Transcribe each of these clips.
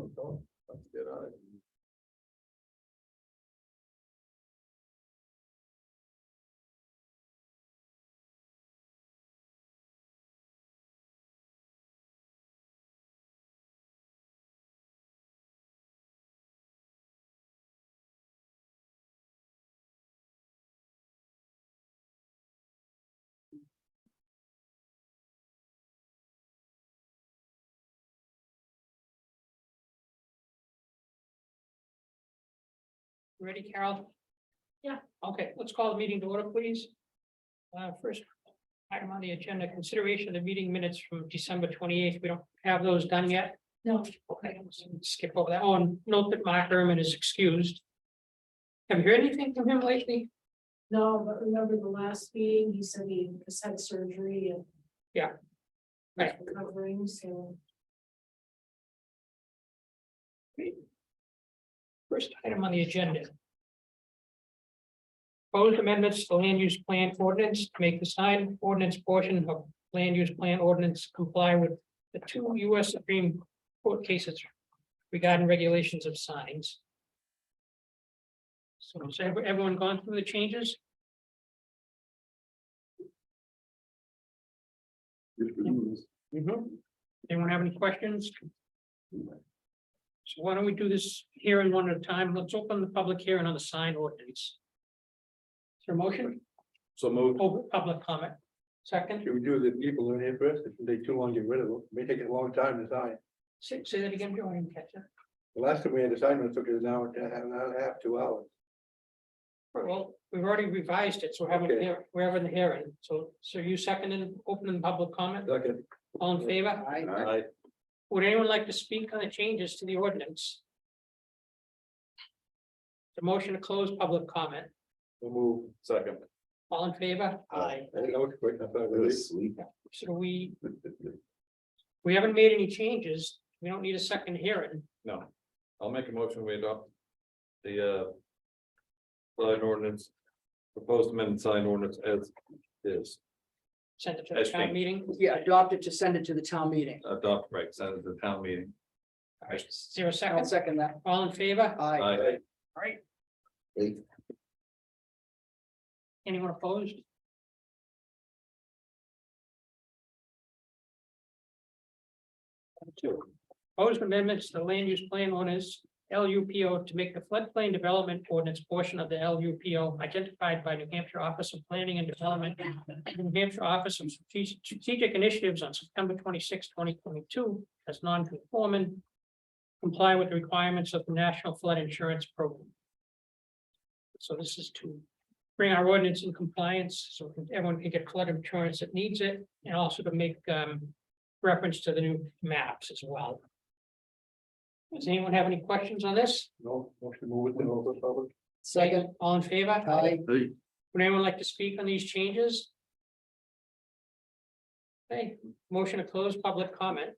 Let's get on it. Ready, Carol? Yeah. Okay, let's call the meeting to order, please. First item on the agenda, consideration of the meeting minutes from December 28th. We don't have those done yet. No, Okay, let's skip over that. Oh, and note that Mark Herman is excused. Have you heard anything from him lately? no, but remember the last meeting, he said he just had surgery and. Yeah. Right. Recovering, so. First item on the agenda. Proposed amendments to the land use plan ordinance to make the sign ordinance portion of land use plan ordinance comply with the two U.S. Supreme Court cases regarding regulations of signs. So has everyone gone through the changes? Anyone have any questions? So why don't we do this hearing one at a time? Let's open the public hearing on the sign ordinance. Is there a motion? So moved. Over public comment. Second, Should we do the people in here first? It can take too long to get rid of them. May take a long time to sign. say that again, Joe, I didn't catch it. The last time we had assignment, it took us an hour and a half, 2 hours. Well, we've already revised it, so Okay. we're having the hearing. So you seconded, opening public comment, Second. all in favor? Aye. Would anyone like to speak on the changes to the ordinance? The motion to close public comment, We'll move. Second. all in favor? I think that was quick. I thought it was. Sleep. So we haven't made any changes. We don't need a second hearing. No, I'll make a motion, we adopt the sign ordinance, proposed amendment sign ordinance as is, Send it to the As town changed. meeting. Yeah, adopt it to send it to the town meeting. adopt, right, send it to the town meeting. All right, is there a I'll second? second that. All in favor? Aye. All right. Anyone opposed? Two, proposed amendments to the land use plan ordinance, LUPO, to make the floodplain development ordinance portion of the LUPO identified by New Hampshire Office of Planning and Development, New Hampshire Office of Strategic Initiatives on September 26, 2022, as non-conforming, comply with the requirements of the National Flood Insurance Program. So this is to bring our ordinance in compliance, so everyone can get flood insurance that needs it, and also to make reference to the new maps as well. Does anyone have any questions on this? No, motion to move it to open public. Second. All in favor? Aye. Would anyone like to speak on these changes? Okay, motion to close public comment.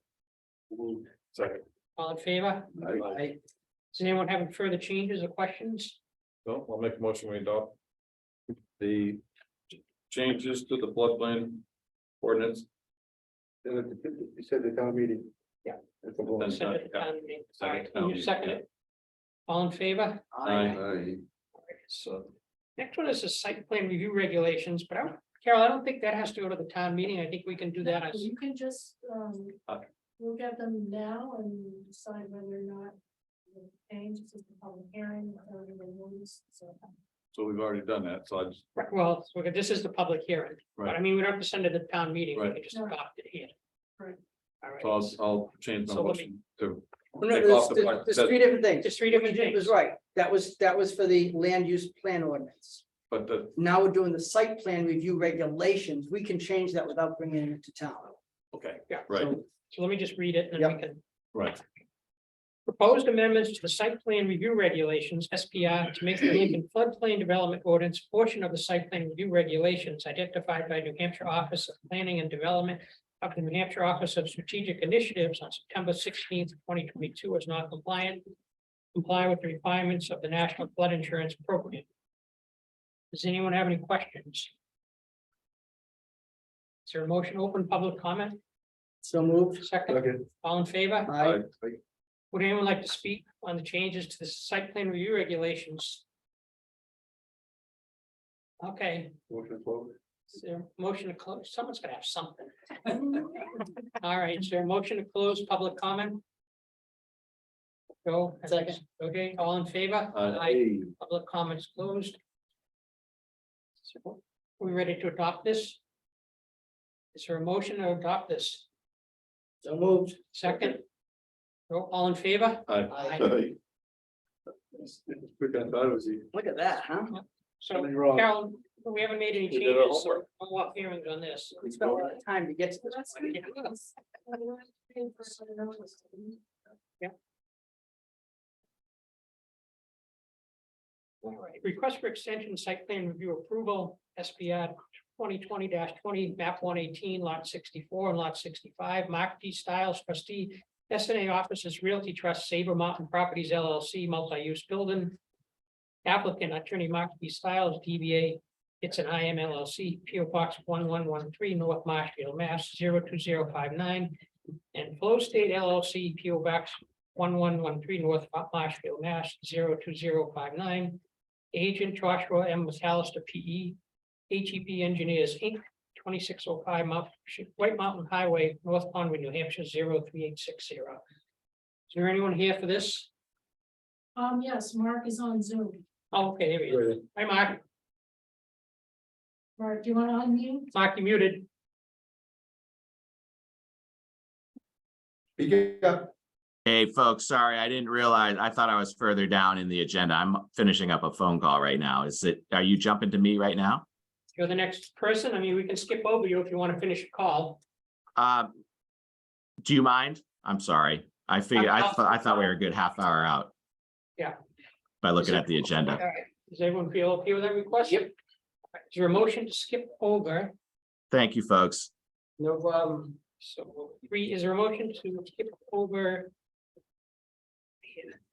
Second. All in favor? Aye. Does anyone have any further changes or questions? So I'll make a motion, we adopt the changes to the floodplain ordinance. You said the town meeting. Yeah. That's a long. Send it to town meeting. All Second right, town can you meeting, second yeah. it? All in favor? Aye. So next one is the site plan review regulations, but Carol, I don't think that has to go to the town meeting. I think we can do that as, You can just, Okay. look at them now and decide whether or not. Change, this is the public hearing, or the rules, so. So we've already done that, so I just, well, this is the public hearing, but I right, mean, we don't have to send it to the town meeting. We Right. can just No. adopt it here. Right. All right. so I'll change my So let motion to. No, take off the there's, part there's that- 3 different things. There's 3 different It things. was right. That was for the land use plan ordinance. But the, Now we're doing the site plan review regulations. We can change that without bringing it to town. okay, Yeah. right, So let me just read it and then we can. right, Proposed amendments to the site plan review regulations, SPR, to make the Lincoln floodplain development ordinance portion of the site plan review regulations identified by New Hampshire Office of Planning and Development of the New Hampshire Office of Strategic Initiatives on September 16th, 2022 as not compliant. Comply with the requirements of the National Flood Insurance Program. Does anyone have any questions? Is there a motion to open public comment? So moved. Second, Second. all in favor? Aye. Would anyone like to speak on the changes to the site plan review regulations? Okay, Motion to close. is there a motion to close? Someone's gonna have something. All right, is there a motion to close public comment? Go. Second. Okay, all in favor? Aye. Public comments closed. So, we ready to adopt this? Is there a motion to adopt this? So moved. Second? All in favor? Aye. Quick, I thought it was the. Look at that, huh? So, Something wrong. Carol, we haven't made any We did our changes, so homework. no more hearings on this. We spent a lot of time to get to this. That's point. ridiculous. Paying for some notice. All right, request for extension site plan review approval, SPR 2020-20, map 118, lot 64 and lot 65, Mark D. Stiles, trustee, SNA Offices Realty Trust, Saber Mountain Properties LLC, multi-use building. Applicant Attorney Mark D. Stiles, DBA, it's an IM LLC, PO Box 1113, North Marshfield, Mass. 02059. And Flow State LLC, PO Box 1113, North Marshfield, Mass. 02059. Agent Joshua M. McAllister, PE, HEP Engineers, Inc., 2605 White Mountain Highway, North Conway, New Hampshire, 03860. Is there anyone here for this? Yes, Mark is on Zoom. Oh, okay, there he is. Hi, Mark. Mark, do you want to unmute? Mark, you muted. Speak up. Hey, folks, sorry, I didn't realize, I thought I was further down in the agenda. I'm finishing up a phone call right now. Are you jumping to me right now? You're the next person. I mean, we can skip over you if you want to finish a call. Do you mind? I'm sorry. I thought we were a good half hour out. Yeah. By looking at the All agenda. right. Does everyone feel okay with that request? Yep. Is there a motion to skip over? Thank you, folks. No problem. So is there a motion to skip over?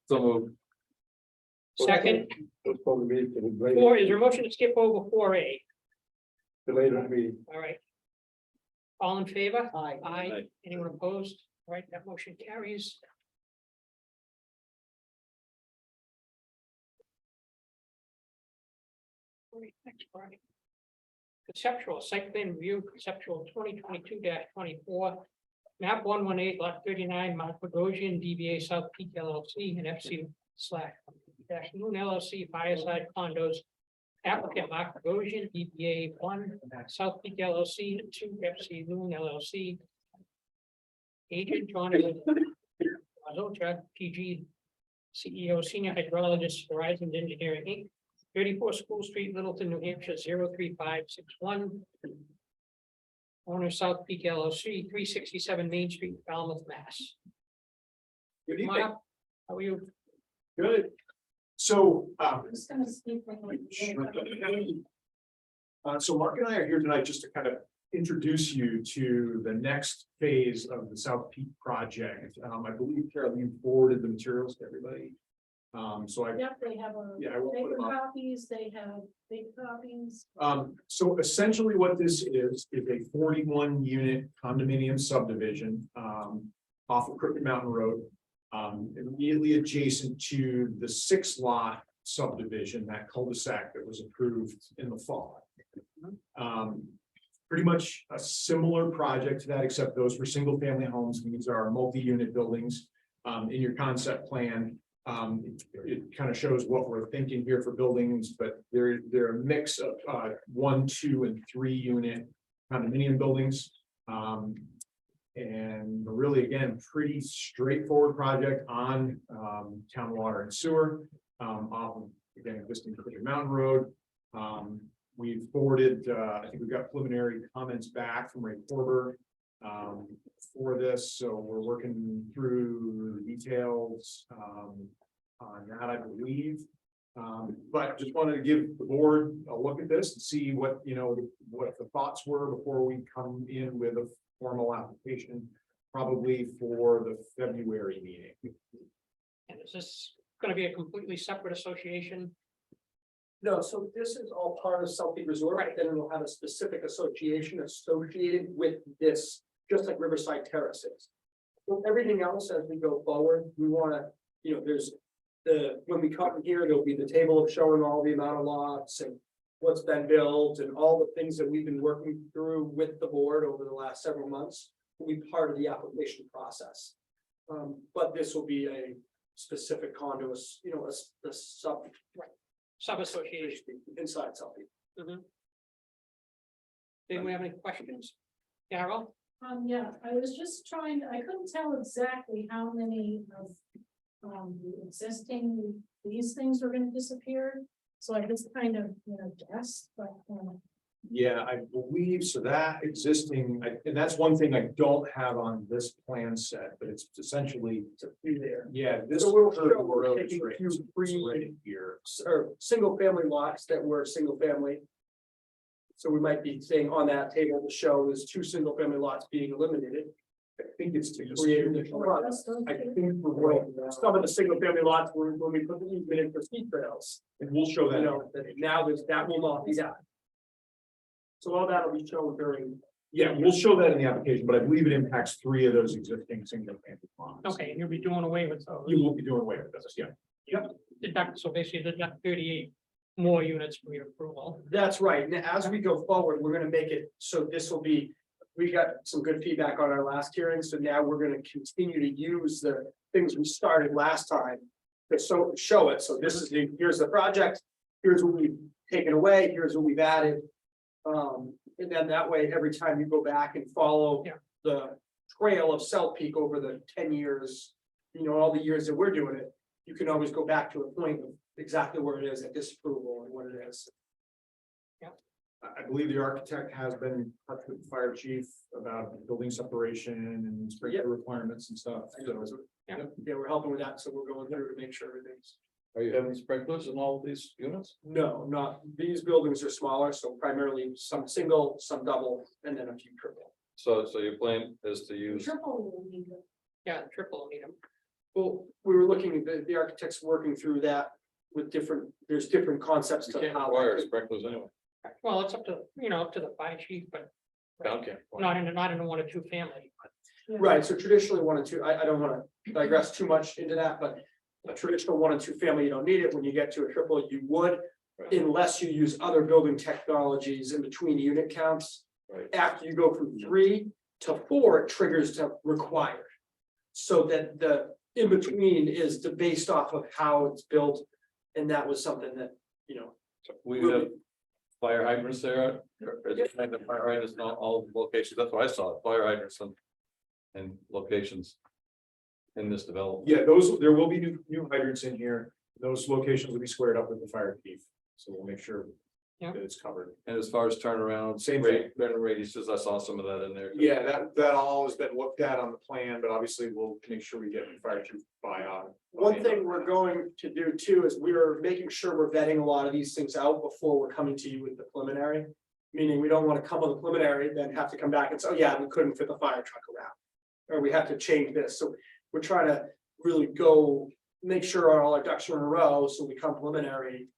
So moved. Second, Postpone the meeting to the later. or is there a motion to skip over 4A? The later meeting. All right. All in favor? Aye. Aye. Anyone opposed? All right, that motion carries. All right, next part. Conceptual site plan review, conceptual 2022-24. Map 118, lot 39, Mount Bogosian, DBA South Peak LLC and FC / Moon LLC, Fireside Condos. Applicant Mark Bogosian, DBA 1, South Peak LLC, 2 FC Moon LLC. Agent Jonathan Azotra, PG, CEO, Senior Hydrologist, Horizon Engineering, Inc., 34 School Street, Littleton, New Hampshire, 03561. Owner South Peak LLC, 367 Main Street, Falmouth, Mass. Good evening. Mark, how are you? Good. So, I'm just gonna speak for like. so Mark and I are here tonight just to kind of introduce you to the next phase of the South Peak project. I believe Carol, you forwarded the materials to everybody. So I, Yep, they have a, yeah, I won't put paper them up. copies, they have big copies. So essentially what this is a 41 unit condominium subdivision, off of Crooked Mountain Road. Immediately adjacent to the 6 lot subdivision, that cul-de-sac that was approved in the fall. Pretty much a similar project to that, except those were single family homes. These are multi-unit buildings. In your concept plan, it kind of shows what we're thinking here for buildings, but they're a mix of 1, 2, and 3 unit condominium buildings. And really, again, pretty straightforward project on town water and sewer. Off of, again, existing Crooked Mountain Road. We've forwarded, I think we've got preliminary comments back from Ray Korber for this, so we're working through the details on that, I believe. But just wanted to give the board a look at this and see what, what the thoughts were before we come in with a formal application, probably for the February meeting. And is this going to be a completely separate association? No, so this is all part of South Peak Resort, Right. then it'll have a specific association associated with this, just like Riverside Terrace is. Well, everything else as we go forward, we wanna, there's when we come here, there'll be the table of showing all the amount of lots and what's been built and all the things that we've been working through with the board over the last several months will be part of the application process. But this will be a specific condo, a sub. Sub-association. Inside something. Do we have any questions? Carol? Yeah, I was just trying, I couldn't tell exactly how many of, the existing, these things were gonna disappear. So I just kind of, guessed, but, Yeah, I believe so that existing, and that's one thing I don't have on this plan set, but it's essentially, Be there. yeah, this. So we'll curve show we're road is taking right- two it's free- right here. Or single family lots that were single family. So we might be saying on that table to show there's two single family lots being eliminated. I think it's to just. Create additional lots. I think some of the single family lots were when we put the easement in for ski trails, And we'll show that. that now that will not be that. So all that'll be shown during. Yeah, we'll show that in the application, but I believe it impacts 3 of those existing single family lots. Okay, and you'll be doing away with those. You will be doing away with this, yeah. Deduct, so basically deduct 38 more units for your approval. That's right. And as we go forward, we're gonna make it, so this will be, we got some good feedback on our last hearing, so now we're gonna continue to use the things we started last time. To show it, so this is here's the project, here's what we've taken away, here's what we've added. And then that way, every time you go back and follow Yeah. the trail of Cell Peak over the 10 years. All the years that we're doing it, you can always go back to a point of exactly where it is at disapproval and what it is. I believe the architect has been in touch with the fire chief about building separation and sprinkler requirements and stuff. So, Yeah, we're helping with that, so we're going through to make sure everything's. Are you having sprinklers in all of these units? No, not, these buildings are smaller, so primarily some single, some double, and then a few triple. So your plan is to use, triple will need it. Yeah, triple need them. Well, we were looking, the architect's working through that with there's different concepts you to can't how. require sprinklers anyway. Well, it's up to, up to the fire chief, but Town can't. not in a 1 or 2 family. Right, so traditionally 1 and 2, I don't wanna digress too much into that, but a traditional 1 and 2 family, you don't need it. When you get to a triple, you would. Right. Unless you use other building technologies in between unit counts. Right. After you go from 3 to 4, it triggers to required. So that the in between is based off of how it's built. And that was something that, We have fire hydrants there, the fire hydrants in all locations, that's what I saw, fire hydrants and locations. In this development. yeah, there will be new hydrants in here. Those locations will be squared up with the fire chief. So we'll make sure Yeah. that it's covered. And as far as turnaround, Same radiuses, I saw some of that in there. Yeah, that all has been looked at on the plan, but obviously we'll make sure we get the fire chief buy-in. one thing we're going to do too is we're making sure we're vetting a lot of these things out before we're coming to you with the preliminary. Meaning we don't want to come with a preliminary, then have to come back and say, oh yeah, we couldn't fit the fire truck around. Or we have to change this, so we're trying to really go make sure all our ducks are in a row, so we come preliminary.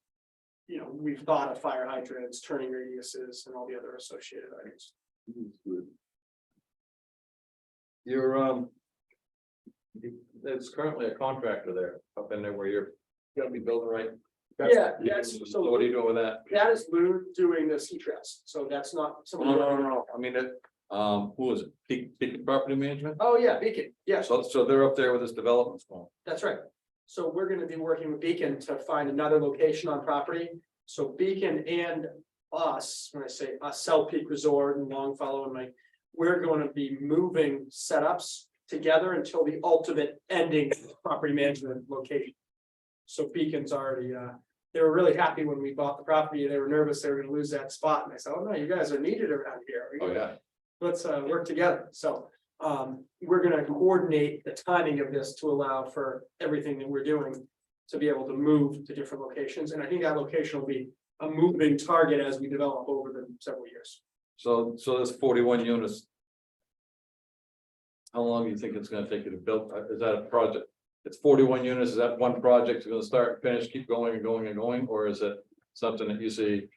We've thought of fire hydrants, turning radiuses and all the other associated items. You're there's currently a contractor there up in there where you're gonna be building, right? Yeah, yes, So what are you doing with that? That is Lou doing the sea trails, so that's not No, something. no, I mean, who is it? Peak Property Management? Oh, yeah, Beacon, yes. So they're up there with this development going. That's right. So we're gonna be working with Beacon to find another location on property. So Beacon and us, when I say us, Cell Peak Resort and Longfellow and Mike, we're going to be moving setups together until the ultimate ending property management location. So Beacon's already, they were really happy when we bought the property. They were nervous they were gonna lose that spot. And I said, oh no, you guys are needed around here. Oh, yeah. Let's work together. So we're gonna coordinate the timing of this to allow for everything that we're doing to be able to move to different locations. And I think that location will be a moving target as we develop over the several years. So there's 41 units. How long do you think it's gonna take you to build? Is that a project? It's 41 units. Is that one project gonna start, finish, keep going and going and going, or is it something that you see?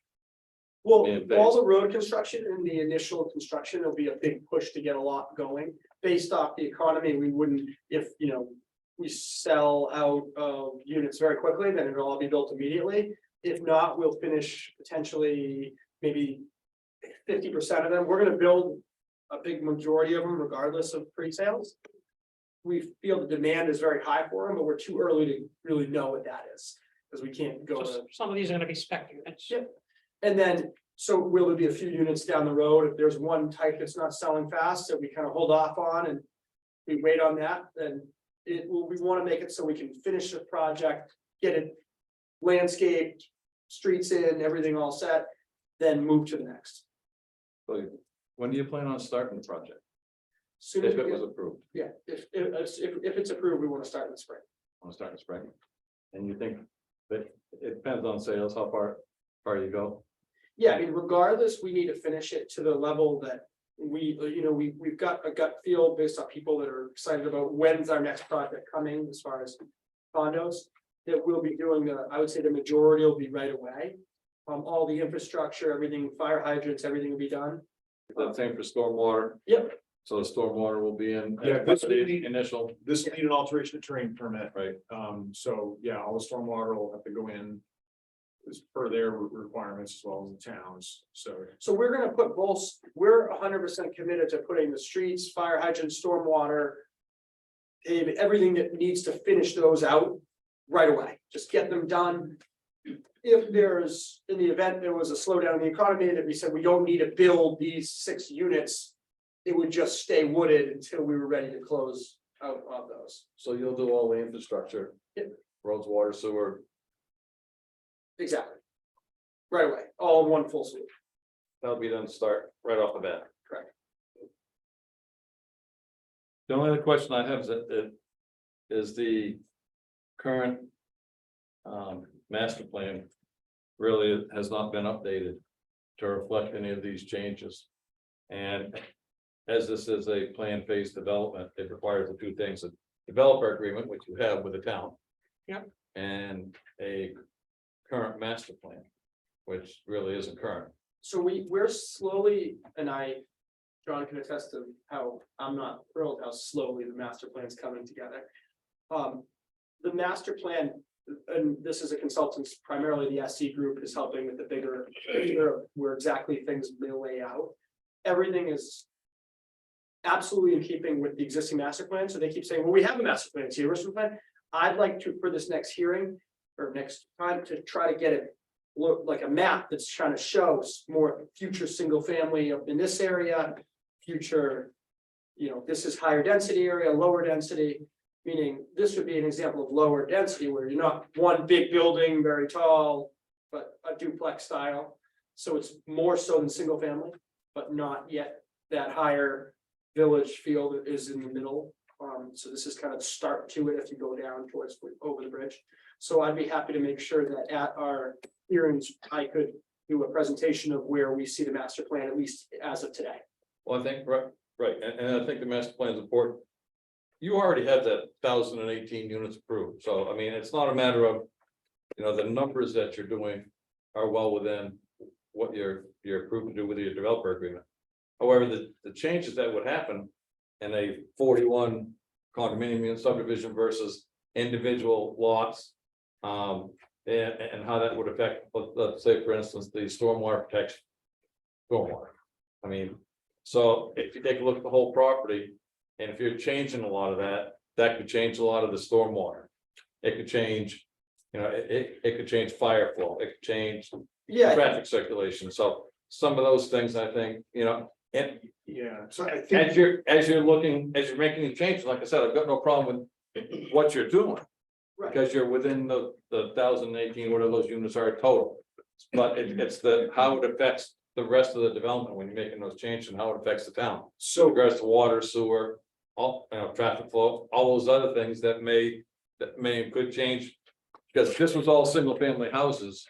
Well, Yeah, all the road construction and the initial construction, there'll be a big push to get a lot going. based off the economy, we wouldn't, if, we sell out of units very quickly, then it'll all be built immediately. If not, we'll finish potentially maybe 50% of them. We're gonna build a big majority of them regardless of pre-sales. We feel the demand is very high for them, but we're too early to really know what that is, because we can't go to. So some of these are gonna be spec units. Yep. And then, so will there be a few units down the road, if there's one type that's not selling fast, that we kind of hold off on and we wait on that, then we want to make it so we can finish the project, get it landscaped, streets in, everything all set, then move to the next. So when do you plan on starting the project? Soon as If we it get- was approved, Yeah, if it's approved, we want to start in the spring. want to start in spring? And you think that it depends on sales, how far you go? Yeah, I mean, regardless, we need to finish it to the level that we've got a gut feel based on people that are excited about when's our next project coming as far as condos. That we'll be doing I would say the majority will be right away. All the infrastructure, everything, fire hydrants, everything will be done. The same for stormwater, Yep, so the stormwater will be in. Yeah, this will the be- initial, This will need an alteration of terrain permit. right? So yeah, all the stormwater will have to go in as per their requirements as well as the towns, so. so we're gonna put both, we're 100% committed to putting the streets, fire hydrants, stormwater. Everything that needs to finish those out right away, just get them done. If there's, in the event there was a slowdown in the economy that we said we don't need to build these 6 units. It would just stay wooded until we were ready to close out of those. So you'll do all the infrastructure. Yep. Roads, water, sewer, Exactly. Right away, all in one full sweep. that'll be done to start right off the bat. Correct. The only other question I have is the current master plan really has not been updated to reflect any of these changes. And as this is a plan phase development, it requires the two things, a developer agreement, which you have with the town. Yep. And a current master plan, which really isn't current. So we're slowly, and John can attest to how I'm not thrilled how slowly the master plan's coming together. The master plan, and this is a consultant, primarily the SC group is helping with the bigger, where exactly things may lay out. Everything is absolutely in keeping with the existing master plan, so they keep saying, well, we have a master plan, it's the original plan. I'd like to, for this next hearing, or next time, to try to get it look like a map that's trying to show more future single family up in this area, future, this is higher density area, lower density, meaning this would be an example of lower density where you're not one big building, very tall, but a duplex style. So it's more so than single family, but not yet that higher village feel that is in the middle. So this is kind of the start to it if you go down towards over the bridge. So I'd be happy to make sure that at our hearings, I could do a presentation of where we see the master plan, at least as of today. Well, I think, right, and I think the master plan is important. You already have that 1,018 units approved, so I mean, it's not a matter of, the numbers that you're doing are well within what you're approved to do with your developer agreement. However, the changes that would happen in a 41 condominium unit subdivision versus individual lots. And how that would affect, let's say, for instance, the stormwater protection. Stormwater, I mean, so if you take a look at the whole property, and if you're changing a lot of that, that could change a lot of the stormwater. It could change, it could change fire flow, it could change Yeah, traffic circulation, so some of those things, I think, and Yeah, so I think. as you're making the changes, like I said, I've got no problem with what you're doing. right. Because you're within the 1,018, whatever those units are total. But it's how it affects the rest of the development when you're making those changes and how it affects the town. So In regards to water, sewer, all, traffic flow, all those other things that may and could change. Because if this was all single family houses.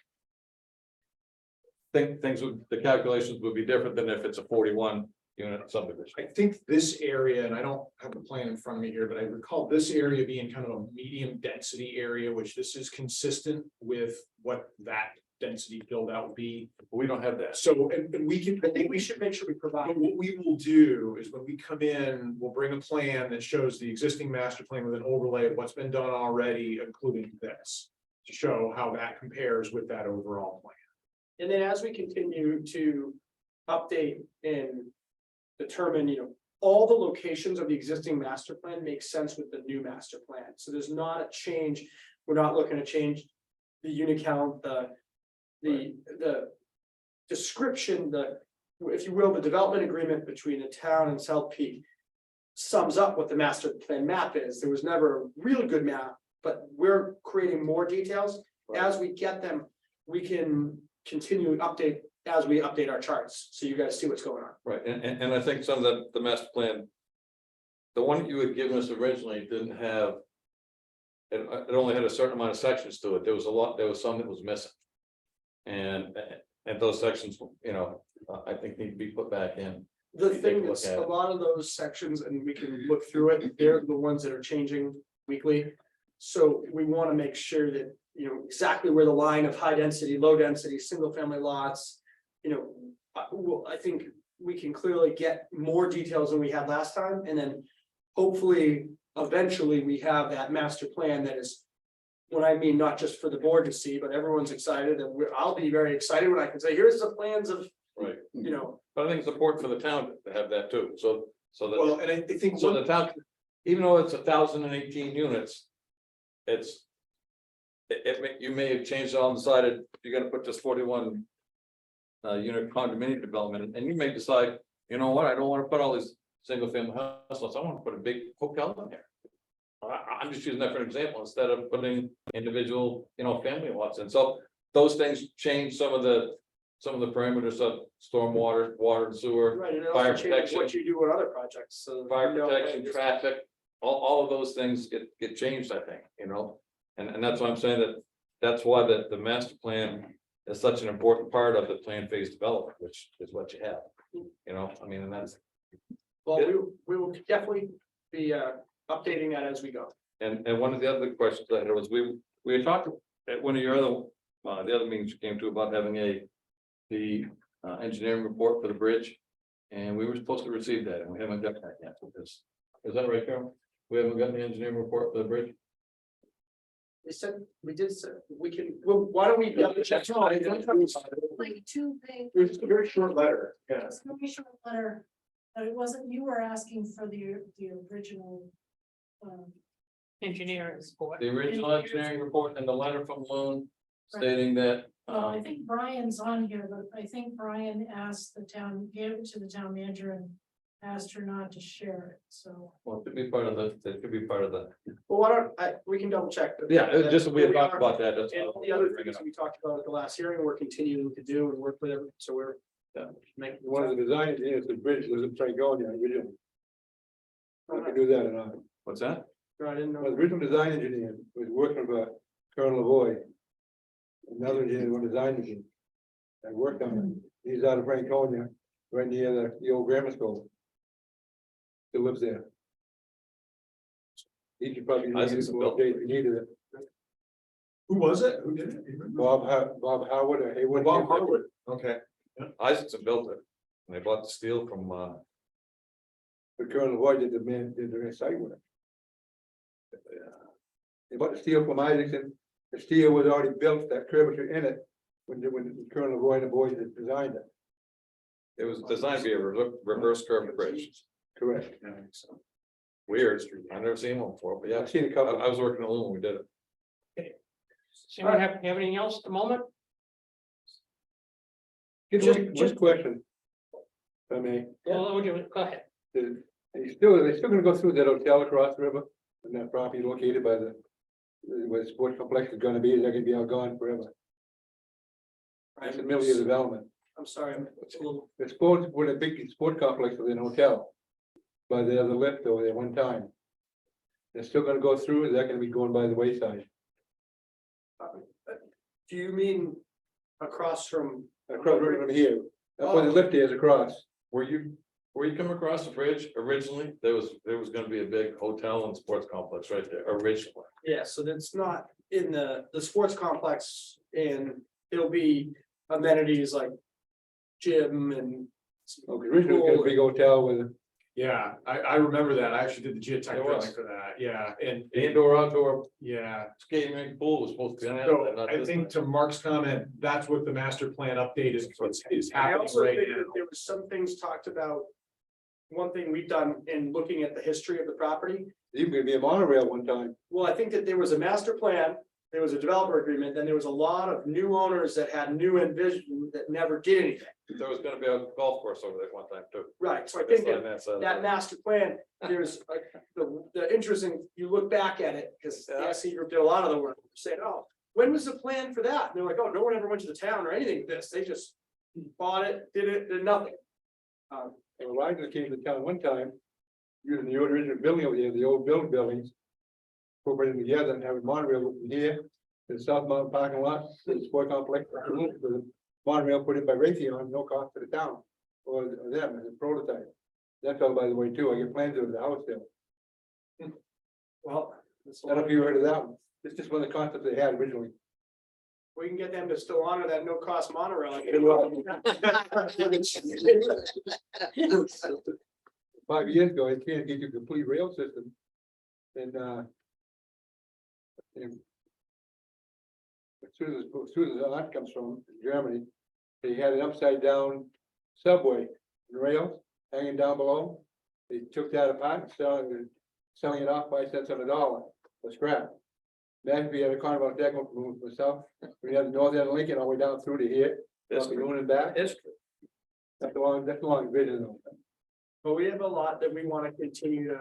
The calculations would be different than if it's a 41 unit subdivision. I think this area, and I don't have the plan in front of me here, but I recall this area being kind of a medium density area, which this is consistent with what that density build out would be. We don't have that. So, and we can. I think we should make sure we provide. But what we will do is when we come in, we'll bring a plan that shows the existing master plan with an overlay of what's been done already, including this. To show how that compares with that overall plan. And then as we continue to update and determine, all the locations of the existing master plan make sense with the new master plan. So there's not a change. We're not looking to change the unit count, the description, if you will, the development agreement between the town and South Peak sums up what the master plan map is. There was never a really good map, but we're creating more details. As we get them, we can continue to update as we update our charts, so you guys see what's going on. Right, and I think some of the master plan. The one that you had given us originally didn't have. It only had a certain amount of sections to it. There was some that was missing. And those sections, I think need to be put back in. The Take a thing look that's, at a it. lot of those sections, and we can look through it, they're the ones that are changing weekly. So we want to make sure that, exactly where the line of high density, low density, single family lots. I think we can clearly get more details than we had last time, and then hopefully, eventually, we have that master plan that is. When I mean, not just for the board to see, but everyone's excited, and I'll be very excited when I can say, here's the plans of, Right, Well, but I think it's important for the town to have that too, so that, And I think. so the town, even though it's 1,018 units. You may have changed it all and decided you're gonna put this 41. Unit condominium development, and you may decide, you know what, I don't wanna put all these single family houses, I wanna put a big hotel in there. I'm just using that for an example, instead of putting individual, family lots in, so those things change some of the parameters of stormwater, water and sewer. right, and it Fire also changes what protection. you do with other projects, so. Fire protection, traffic, all of those things get changed, I think, and that's why I'm saying that's why the master plan. Is such an important part of the plan phase development, which is what you have, and that's, Well, we will definitely be updating that as we go. and one of the other questions I had was, we had talked at one of your the other meetings you came to about having the engineering report for the bridge. And we were supposed to receive that, and we haven't got that yet, is that right, Carol? We haven't gotten the engineering report for the bridge? They said, we did, say we can, well, why don't we? Like 2 pages. It was just a very short letter, yeah. It's a very short letter, but it wasn't, you were asking for the original. Engineering report. The original engineering report and the letter from Loon stating that, Well, I think Brian's on here, but I think Brian asked gave it to the town manager and asked her not to share it, so. well, it could be part of the. Well, why don't, we can double check. Yeah, just we had talked about that, that's. And all the other things we talked about at the last hearing, we're continuing to do and work with them, so we're. Making. One of the design engineers, the bridge was in Franconia originally. We can do that or not. What's that? I didn't Well, the know. original design engineer was working for Colonel Lavoy. Another engineer, one design engineer. I worked on it. He's out of Franconia, right near the old grammar school. Still lives there. He could probably I need see it some for update if you needed it. Who was it? Who did it? Do you remember? Bob Howard or Haywood. Bob Harwood, okay. Isaacson built it, and they bought the steel from, But Colonel Lavoy did the site with it. They bought the steel from Isaacson. The steel was already built, that curvature in it, when Colonel Lavoy and the boys had designed it. it was designed to be a reverse curved bridge. Correct. Weird, I've never seen one before, but yeah, I've seen a I couple. was working alone when we did it. So we have anything else at the moment? Just question. If I may, Well, we'll do it. Go ahead. they're still gonna go through that hotel across the river, and that property located by where the sports complex is gonna be, they're gonna be all gone forever. That's the middle of the development. I'm sorry, it's a little. The sports, when a big sport complex was in a hotel. By the other lift over there one time. They're still gonna go through, they're gonna be going by the wayside, Do you mean across from? across from here, that's where the lift is across. Were you coming across the bridge originally? There was gonna be a big hotel and sports complex right there originally. Yeah, so that's not in the sports complex in There'll be amenities like gym and. Okay, originally it was a big hotel with, Yeah, I remember that. I actually did the geotech There drilling was. for that. Yeah, and, The indoor, outdoor yeah. skating rink pool was supposed to be on that. So not I this think one. to Mark's comment, that's what the master plan update is I happening also right think now. that there was some things talked about. One thing we've done in looking at the history of the property, even gonna be a monorail one time. well, I think that there was a master plan, there was a developer agreement, then there was a lot of new owners that had new envision that never did anything. There was gonna be a golf course over there one time too. Right, so I think that That's on that master plan, there's the interesting, you look back at it, because the SE group did a lot of the work, saying, oh, when was the plan for that? And they're like, oh, no one ever went to the town or anything with this, they just bought it, did nothing. And when I just came to town one time, using the original building over here, the old buildings. Put them together and have a monorail from here to the South Mountain parking lot, to the sport complex. The monorail put in by Raytheon, no cost to the town, or them as a prototype. That fell by the way too, I get plans of the house there. Well, I don't know if you heard of that one, it's just one of the concepts they had originally. we can get them to still honor that no cost monorail. 5 years ago, it can't give you a complete rail system. And as soon as that comes from Germany, they had an upside down subway and rails hanging down below. They took that apart and selling it off 5 cents on the dollar for scrap. Imagine if we had a carnival deck from the south, we had the northern Lincoln all the way down through to here, going and back. That's the long vision. But we have a lot that we want to continue to,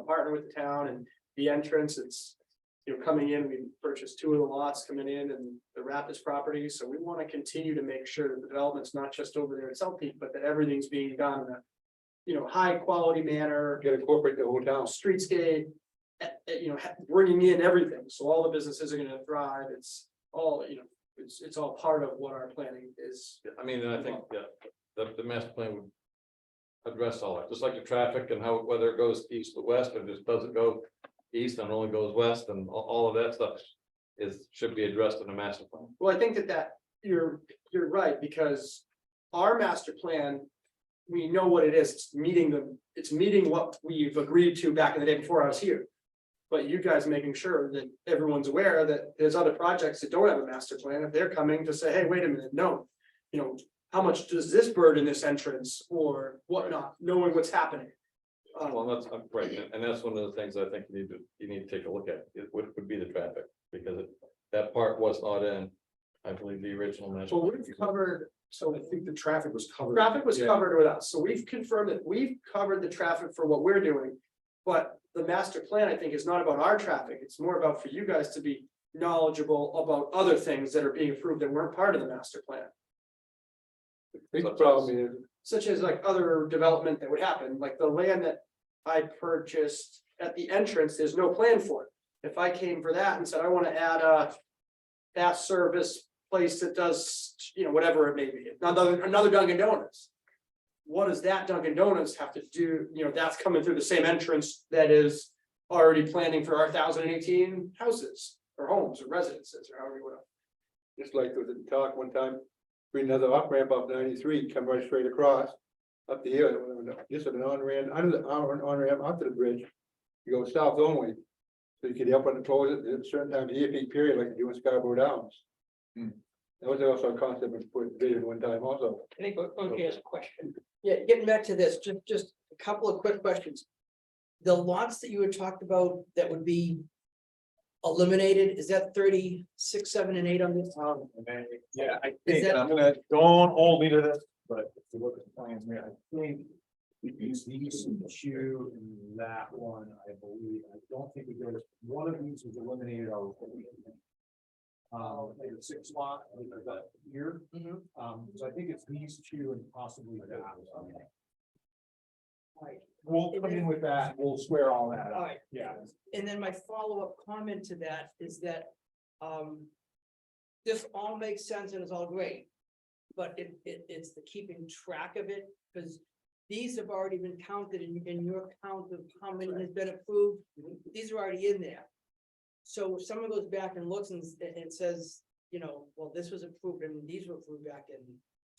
partner with the town and the entrance, it's. Coming in, we purchased 2 of the lots coming in and the Rapids property, so we want to continue to make sure that the development's not just over there at South Peak, but that everything's being done in a. High quality manner, Get incorporate the whole town. streetscape. Bringing in everything, so all the businesses are gonna thrive, it's all, it's all part of what our planning is. I mean, and I think, yeah, the master plan would. Address all that, just like the traffic and how, whether it goes east or west, or just doesn't go east and only goes west, and all of that stuff. Should be addressed in the master plan. Well, I think that you're right, because our master plan, we know what it is, it's meeting what we've agreed to back in the day before I was here. But you guys making sure that everyone's aware that there's other projects that don't have a master plan, if they're coming to say, hey, wait a minute, no. How much does this burden this entrance or whatnot, knowing what's happening? Well, that's right, and that's one of the things I think you need to take a look at, it would be the traffic, because that part was not in, I believe, the original. master So plan. we've covered, so I think the traffic was covered. traffic was Yeah. covered with us, so we've confirmed that we've covered the traffic for what we're doing. But the master plan, I think, is not about our traffic, it's more about for you guys to be knowledgeable about other things that are being approved that weren't part of the master plan. Big problem is, Such as like other development that would happen, like the land that I purchased at the entrance, there's no plan for it. If I came for that and said, I wanna add a fast service place that does, whatever it may be, another Dunkin' Donuts. What does that Dunkin' Donuts have to do, that's coming through the same entrance that is already planning for our 1018 houses or homes or residences or however you want to. just like there was a talk one time, bring another off ramp up 93, come right straight across. Up to here, just an on-ramp, on-ramp up to the bridge. You go south only. So you could help on the close it at a certain time, of the year peak period, like you do in Scarborough Downs. Hmm. That was also a concept of put vision one time also. I think OJ has a question. Yeah, getting back to this, just a couple of quick questions. The lots that you had talked about that would be eliminated, is that 36, 7, and 8 on this? Yeah, I Is think, that- and I'm gonna, don't hold me to this, but if you look at the plans, here, I think. We use these two and that one, I believe, I don't think we go to, one of these was eliminated already. Like the 6 lot, that here, Mhm. so I think it's these two and possibly that. Right. We'll come in with that, we'll square all that All up, right. yeah. And then my follow-up comment to that is that, this all makes sense and it's all great. But it's the keeping track of it, because these have already been counted in your count of how many has been approved. These are already in there. So if someone goes back and looks and it says you know, well, this was approved and these were approved back in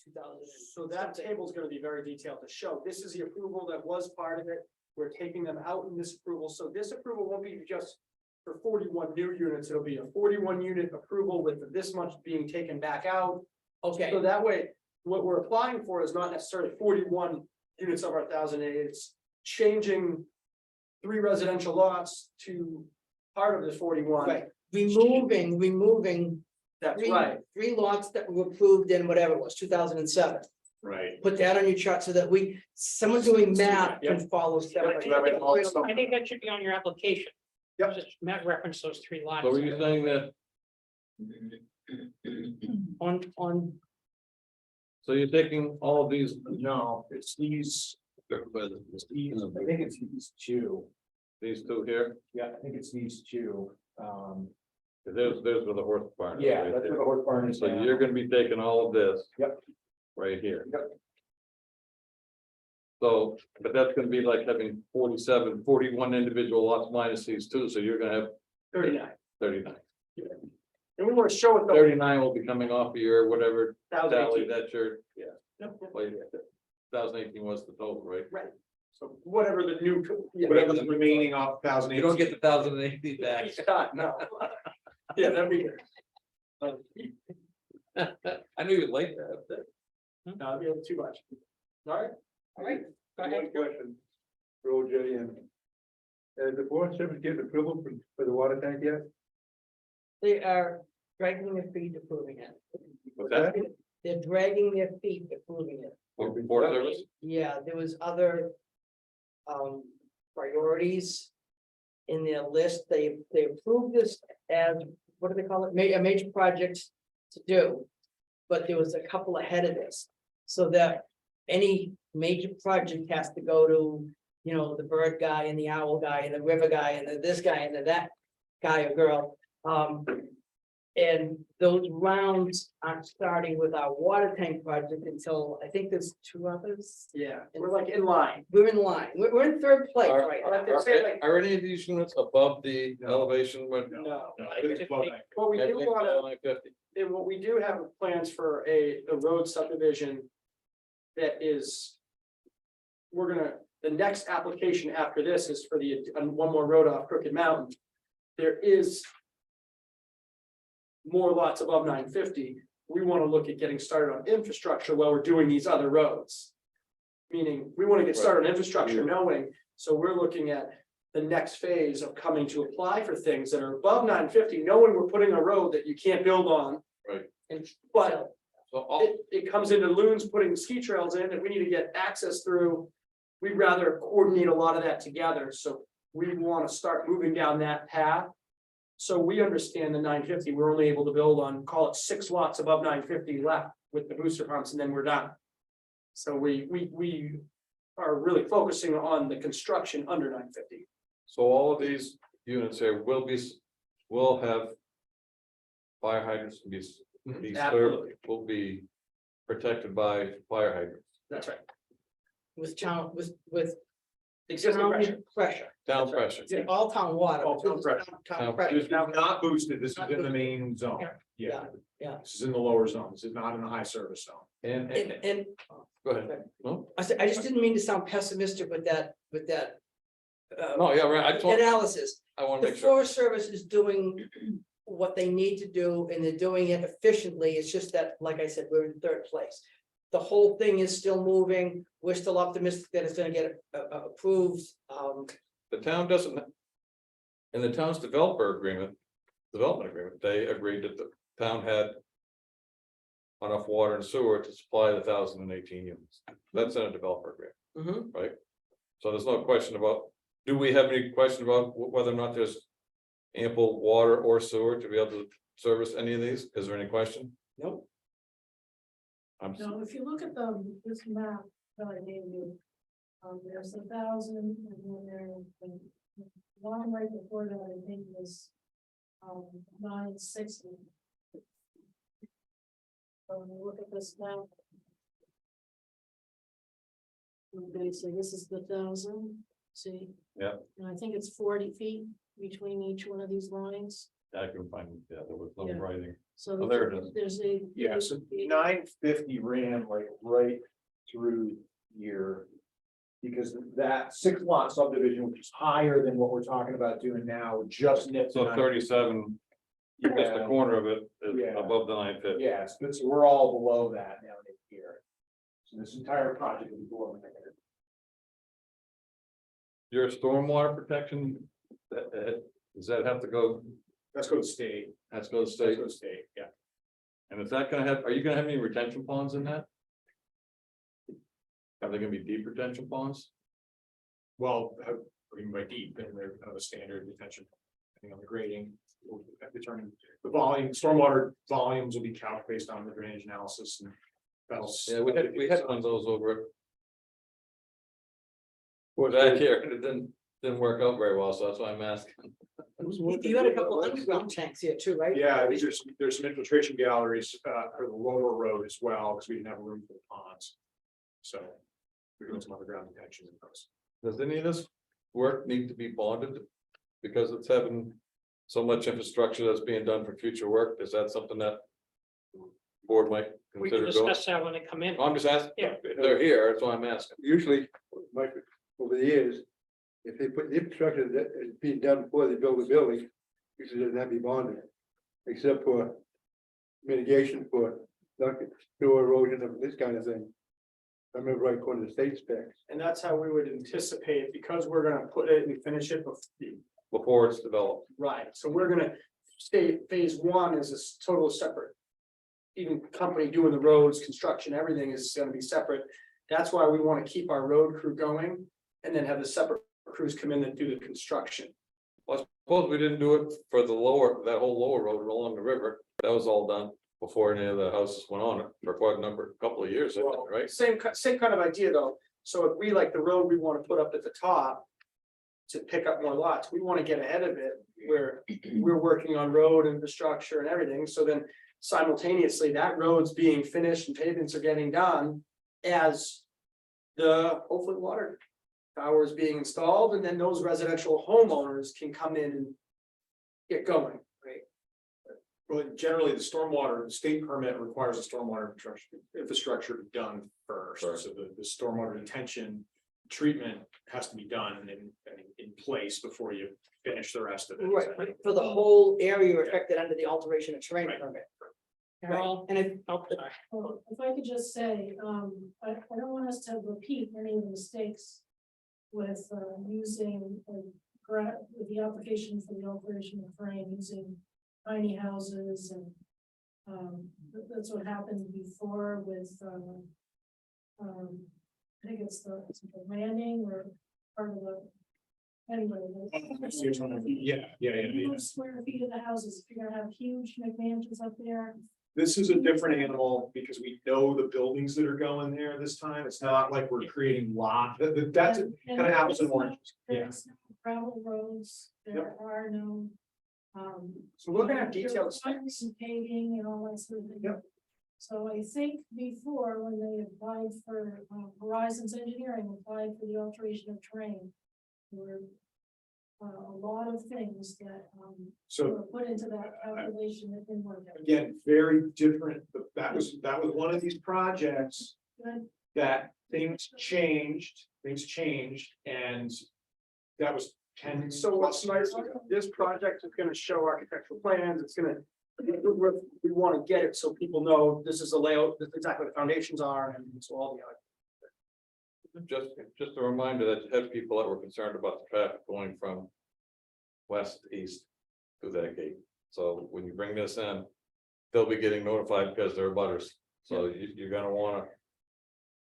2000. So that table is gonna be very detailed to show, this is the approval that was part of it. We're taking them out in this approval, so this approval won't be just for 41 new units, it'll be a 41 unit approval with this much being taken back out. Okay, So that way, what we're applying for is not necessarily 41 units of our 1,008, it's changing 3 residential lots to part of this 41. right, removing That's three, right, three lots that were approved in whatever it was, 2007. Right. Put that on your chart so that someone doing math can follow step by Yep. step. I think that should be on your application. Yep. Just Matt reference those 3 lots. So were you saying that, On, so you're taking all of these, No, it's these, I think it's these two. these two here, Yeah, I think it's these two. there's where the horse barn is. Yeah, right that's there. what the horse barn is. So now. you're gonna be taking all of this. Yep. Right here. Yep. So, but that's gonna be like having 41 individual lots minus these two, so you're gonna have 39. 39. And we want to show it the 39 will be coming off of your whatever tally 1,018. that you're, yeah. Yep, yep. Well, 2018 was the total, right? So whatever the new. Whatever the remaining off 1,000. You don't get the 1,080 back. No. Yeah, that'd be good. I knew you'd like that. No, that'd be a little too much. All right. all right, go ahead. One question. For OJ and. Has the Forest Service given approval for the water tank yet? They are dragging their feet approving it. What's that? They're dragging their feet approving it. For Forest Service? Yeah, there was other priorities in their list. They approved this as, what do they call it? A major project to do. But there was a couple ahead of this, so that any major project has to go to, you know, the bird guy and the owl guy and the river guy and the this guy and the that guy or girl. And those rounds aren't starting with our water tank project until, I think there's 2 others. Yeah, we're like in line. We're in line. We're in third place Are right All right, now. they're saying like, are any of these units above the elevation? What no. It's well done. What we do want to. 950. And what we do have plans for the road subdivision. That is. We're gonna, the next application after this is for the, one more road off Crooked Mountain. There is. More lots above 950, we want to look at getting started on infrastructure while we're doing these other roads. Meaning, we want to get started on infrastructure knowing, so we're looking at. The next phase of coming to apply for things that are above 950, knowing we're putting a road that you can't build on. Right. And, but So all, it comes into loons putting ski trails in that we need to get access through. We'd rather coordinate a lot of that together, so we want to start moving down that path. So we understand the 950, we're only able to build on, call it 6 lots above 950 left with the booster pumps, and then we're done. So we are really focusing on the construction under 950. so all of these units here will have. Fire hydrants will be served, Absolutely. will be protected by fire hydrants. That's right. With town, with Existing town pressure. pressure. Down That's right. pressure. It's all town water. All town pressure. Town Town pressure. It is now not boosted. This is in the main zone. Yeah. Yeah. Yeah. This is in the lower zone. This is not in the high service zone. And Go ahead. No, I just didn't mean to sound pessimistic with that. no, yeah, right, I told, Analysis. I wanna The make sure. Forest Service is doing what they need to do and they're doing it efficiently. It's just that, like I said, we're in third place. The whole thing is still moving. We're still optimistic that it's gonna get approved. The town doesn't. In the town's development agreement, they agreed that the town had. Enough water and sewer to supply the 1,018 units. That's in a developer agreement, Mhm. so there's no question about, do we have any question about whether or not there's. Ample water or sewer to be able to service any of these? Is there any question? Nope. I'm, No, if you look at this map that I gave you. There's 1,000 and then there's the one right before that, I think was. 960. So when you look at this map. Okay, so this is the 1,000, see? Yeah. And I think it's 40 feet between each one of these lines. I can find, yeah, there was no Yeah. writing. So Oh, there it is. there's a. Yeah, so 950 ran like right through here. Because that 6 lot subdivision, which is higher than what we're talking about doing now, just nipped. So 37, just the Yeah. corner of it is Yeah. above the 950. Yes, but so we're all below that now here. So this entire project will be below that. Your stormwater protection, does that have to go, Let's go to state. has to go to Let's state? go to state, yeah. And is that gonna have, are you gonna have any retention ponds in that? Are they gonna be deep retention ponds? Well, I mean, by deep, and they're of a standard detention, depending on the grading. We'll determine the volume, stormwater volumes will be calculated based on the drainage analysis and. that'll- Yeah, we had one of those over back here, and it didn't work out very well, so that's why I'm asking. You got a couple underground tanks here too, right? Yeah, there's some infiltration galleries for the lower road as well, because we didn't have room for the ponds. So we're doing some underground detention in those. Does any of this work need to be bonded? Because it's having so much infrastructure that's being done for future work, is that something that board might We can consider going? discuss that when they come in. I'm just asking, Yeah. they're here, that's why I'm asking. Usually, like, over the years, if they put the infrastructure that is being done before they build the building, usually doesn't have to be bonded. Except for mitigation for sewer erosion of this kind of thing. I remember right according to state specs. And that's how we would anticipate, because we're gonna put it and finish it Before it's developed. right, so we're gonna state phase one is a total separate. Even company doing the roads, construction, everything is gonna be separate. That's why we wanna keep our road crew going and then have the separate crews come in and do the construction. Well, I suppose we didn't do it for the lower, that whole lower road along the river, that was all done before any of the houses went on it for quite a couple of years, I think, right? Same kind of idea though, so if we like the road we wanna put up at the top. To pick up more lots, we wanna get ahead of it, where we're working on road infrastructure and everything, so then. Simultaneously, that road's being finished and pavements are getting done as. The hopefully water tower is being installed, and then those residential homeowners can come in and. Get going, right? Well, generally, the state permit requires a stormwater infrastructure to be done first, Sure. so the stormwater detention. Treatment has to be done and in place before you finish the rest of it. Right, for the whole area affected under the alteration of terrain Right. permit. Carol, And if, oh, sorry. Well, if I could just say, I don't want us to repeat any of the mistakes with, using, with the application for the alteration of terrain, using tiny houses and, that's what happened before with, I think it's the landing or part of the, anyway. Yeah. Huge square feet of the houses, if you're gonna have huge McMansions up there. This is a different animal because we know the buildings that are going there this time. It's not like we're creating that's kind of apples and oranges. Yeah. There's no gravel roads, there are no. So we're gonna have there are detailed pipes specs. and paving and all that sort of thing. Yep. So I think before, when they applied for, Horizons Engineering applied for the alteration of terrain. There were a lot of things that, So were put into that calculation that didn't work out. again, very different. That was one of these projects Good. that things changed, and that was 10. So what's nice, this project is gonna show architectural plans, it's gonna. We wanna get it so people know this is the layout, this is exactly what the foundations are, and so all the. Just a reminder that you had people that were concerned about the traffic going from west to east through that gate. So when you bring this in, they'll be getting notified because they're butters. So you're gonna wanna,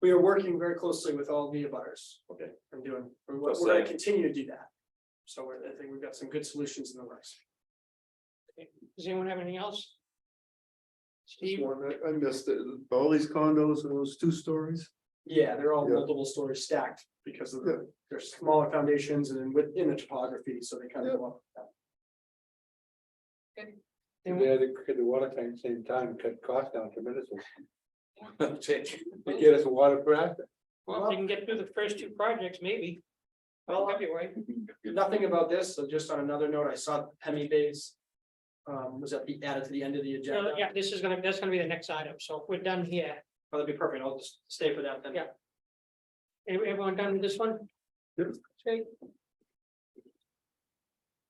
We are working very closely with all the abutters. Okay. We're gonna continue to do that. So I think we've got some good solutions in the works. Does anyone have anything else? Steve, I missed it. All these condos are those 2 stories? Yeah, they're all Yeah. multiple stories stacked because of Yeah. they're smaller foundations and then within the topography, so they kind of go up. Yeah, they could the water tank at the same time, cut costs down tremendously. change. They get us water for asset. well, if you can get through the first 2 projects, maybe. Well, February. nothing about this, so just on another note, I saw Hemi Bays. Was that be added to the end of the agenda? Yeah, that's gonna be the next item, so if we're done here, Oh, that'd be perfect. I'll just stay for that then. Yeah. Everyone done with this one? Yep. Okay.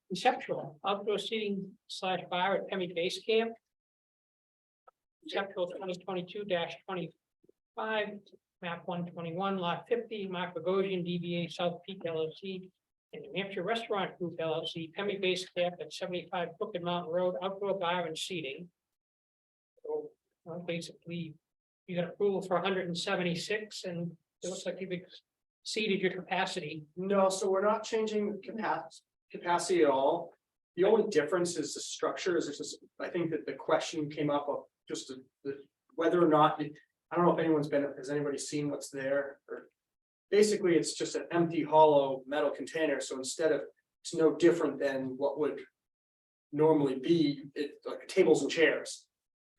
Conceptual outdoor seating / bar at Pemmy Base Camp. Conceptual 2022-25, map 121, lot 50, Mark Bogosian, DBA South Peak LLC. And New Hampshire Restaurant Group LLC, Pemmy Base Camp at 75 Crooked Mountain Road, outdoor bar and seating. So, basically, you got approval for 176, and it looks like you've exceeded your capacity. No, so we're not changing capacity at all. The only difference is the structure is just, I think that the question came up of just whether or not, I don't know if has anybody seen what's there? Or basically, it's just an empty hollow metal container, so instead of, it's no different than what would normally be, like tables and chairs.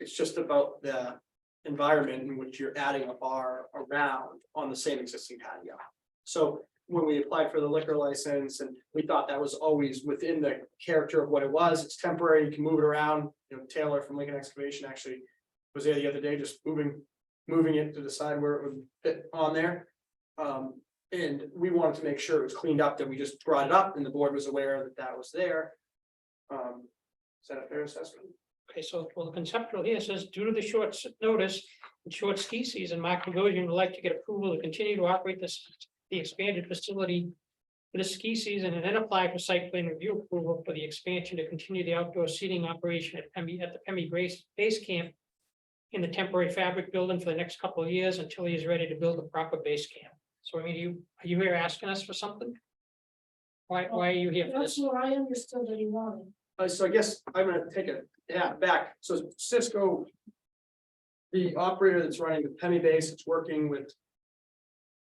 It's just about the environment in which you're adding a bar around on the same existing patio. So when we applied for the liquor license, and we thought that was always within the character of what it was, it's temporary, you can move it around. You know, Taylor from Lincoln Excavation actually was there the other day, just moving it to decide where it would fit on there. And we wanted to make sure it was cleaned up, that we just brought it up and the board was aware that that was there. Is that a fair assessment? Okay, so well, the conceptual here says, due to the short notice and short ski season, Mark Bogosian would like to get approval to continue to operate the expanded facility for the ski season and then apply for site plan review approval for the expansion to continue the outdoor seating operation at the Pemmy Base Camp in the temporary fabric building for the next couple of years until he is ready to build a proper base camp. So I mean, are you here asking us for something? Why are you here for That's this? what I understood that he wanted. So I guess I'm gonna take it, back. So Cisco, the operator that's running the Pemmy Base, it's working with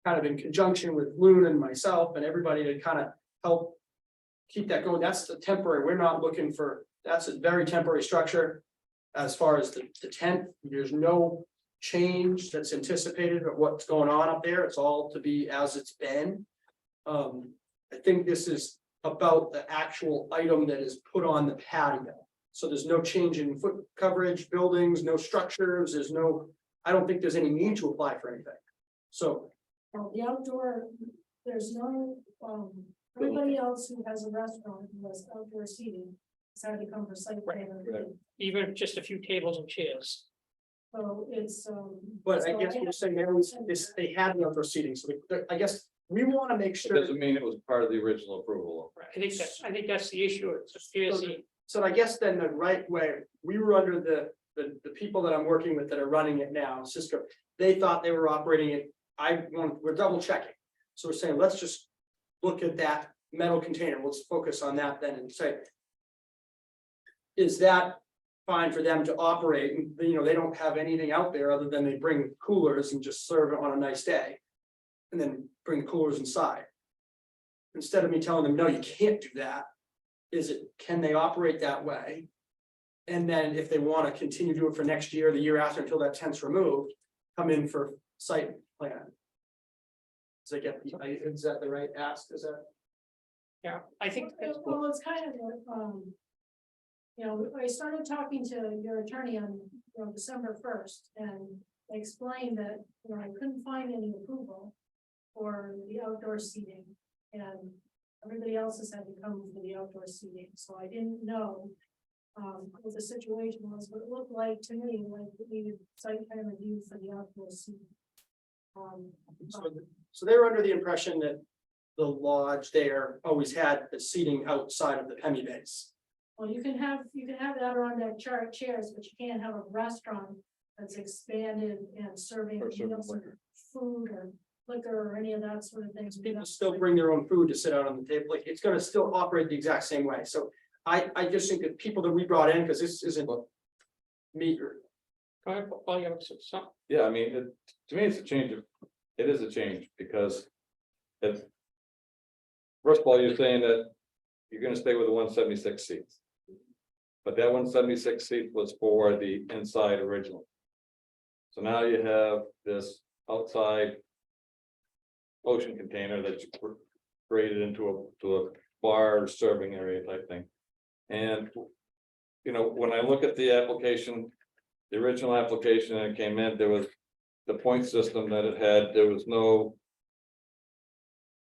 kind of in conjunction with Loon and myself and everybody to kind of help keep that going. That's the temporary. We're not looking for, that's a very temporary structure. As far as the tent, there's no change that's anticipated of what's going on up there. It's all to be as it's been. I think this is about the actual item that is put on the patio. So there's no change in foot coverage, buildings, no structures, I don't think there's any need to apply for anything. So, The outdoor, there's no, everybody else who has a restaurant who has outdoor seating. It's had to come for site plan review. Even if just a few tables and chairs. So it's, but I So guess I we're have- saying they had the outdoor seating, so I guess we want to make It sure. doesn't mean it was part of the original approval. I think that's the issue. It's just seriously, So I guess then the right way, we were under the people that I'm working with that are running it now, Cisco, they thought they were operating it. We're double checking. So we're saying, let's just look at that metal container. Let's focus on that then and say, is that fine for them to operate? And, you know, they don't have anything out there other than they bring coolers and just serve it on a nice day. And then bring the coolers inside. Instead of me telling them, no, you can't do that. Can they operate that way? And then if they want to continue to do it for next year, the year after, until that tent's removed, come in for site plan. Is that the right ask? Is that? yeah, I think that's, well, it's kind of, you know, I started talking to your attorney on, December 1st, and I explained that, I couldn't find any approval for the outdoor seating, and everybody else has had to come for the outdoor seating, so I didn't know what the situation was, but it looked like to me like we needed site plan review for the outdoor seating. So they were under the impression that the lodge there always had the seating outside of the Pemmy Base. Well, you can have Adirondack chairs, but you can't have a restaurant that's expanded and serving Or serving meals or liquor. food or liquor or any of that sort of things. People still bring their own food to sit out on the table, like, it's gonna still operate the exact same way, so I just think that people that we brought in, because this isn't meat or. go ahead, Paul, you have some, Yeah, I mean, to me, it is a change because if. First of all, you're saying that you're gonna stay with the 176 seats. But that 176 seat was for the inside original. So now you have this outside. Ocean container that you created into a bar serving area type thing. And when I look at the application, the original application that came in, there was the point system that it had, there was no.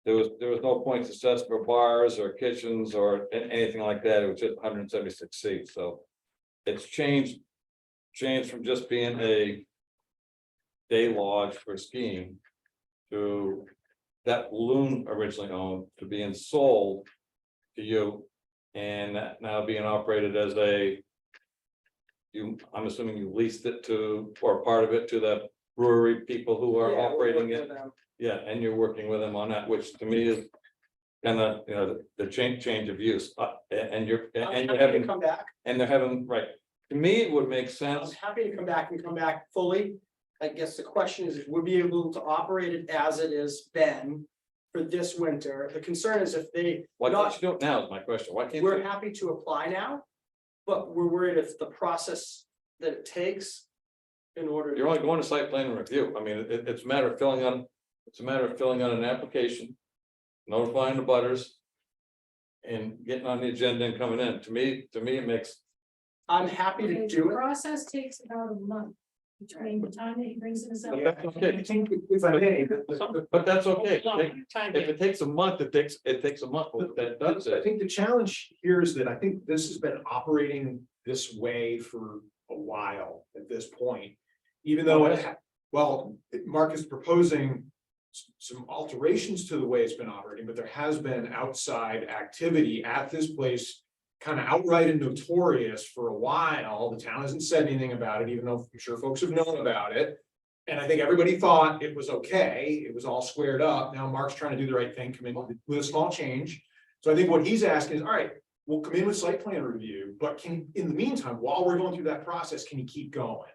There was no points assessed for bars or kitchens or anything like that. It was just 176 seats, so. It's changed from just being a. Day lodge for skiing. To that Loon originally owned to being sold. To you, and that now being operated as a. I'm assuming you leased it to, or part of it to the brewery people who are Yeah, we're operating working it. with them. Yeah, and you're working with them on that, which to me is. Kind of, the change of use, and you're I'm happy to come back. and they're having, right, to me, it would make I'm sense. happy to come back fully. I guess the question is, would we be able to operate it as it is been for this winter? The concern is if they, Why can't you do it now is my question, why can't we're you? happy to apply now. But we're worried if the process that it takes in order. You're only going to site plan review, I mean, it's a matter of filling on, an application. Notifying the butters. And getting on the agenda and coming in, to me, it makes, I'm happy to The do it. process takes about a month between the time that he brings in his. but that's okay, If I may, but that's okay. Hold on, time If here. it takes a month, it takes a month, but that does I it. think the challenge here is that I think this has been operating this way for a while at this point. Even though Mark is proposing some alterations to the way it's been operating, but there has been outside activity at this place. Kind of outright and notorious for a while. The town hasn't said anything about it, even though I'm sure folks have known about it. And I think everybody thought it was okay. It was all squared up. Now Mark's trying to do the right thing, come in with a small change. So I think what he's asking is, all right, we'll come in with site plan review, but in the meantime, while we're going through that process, can you keep going?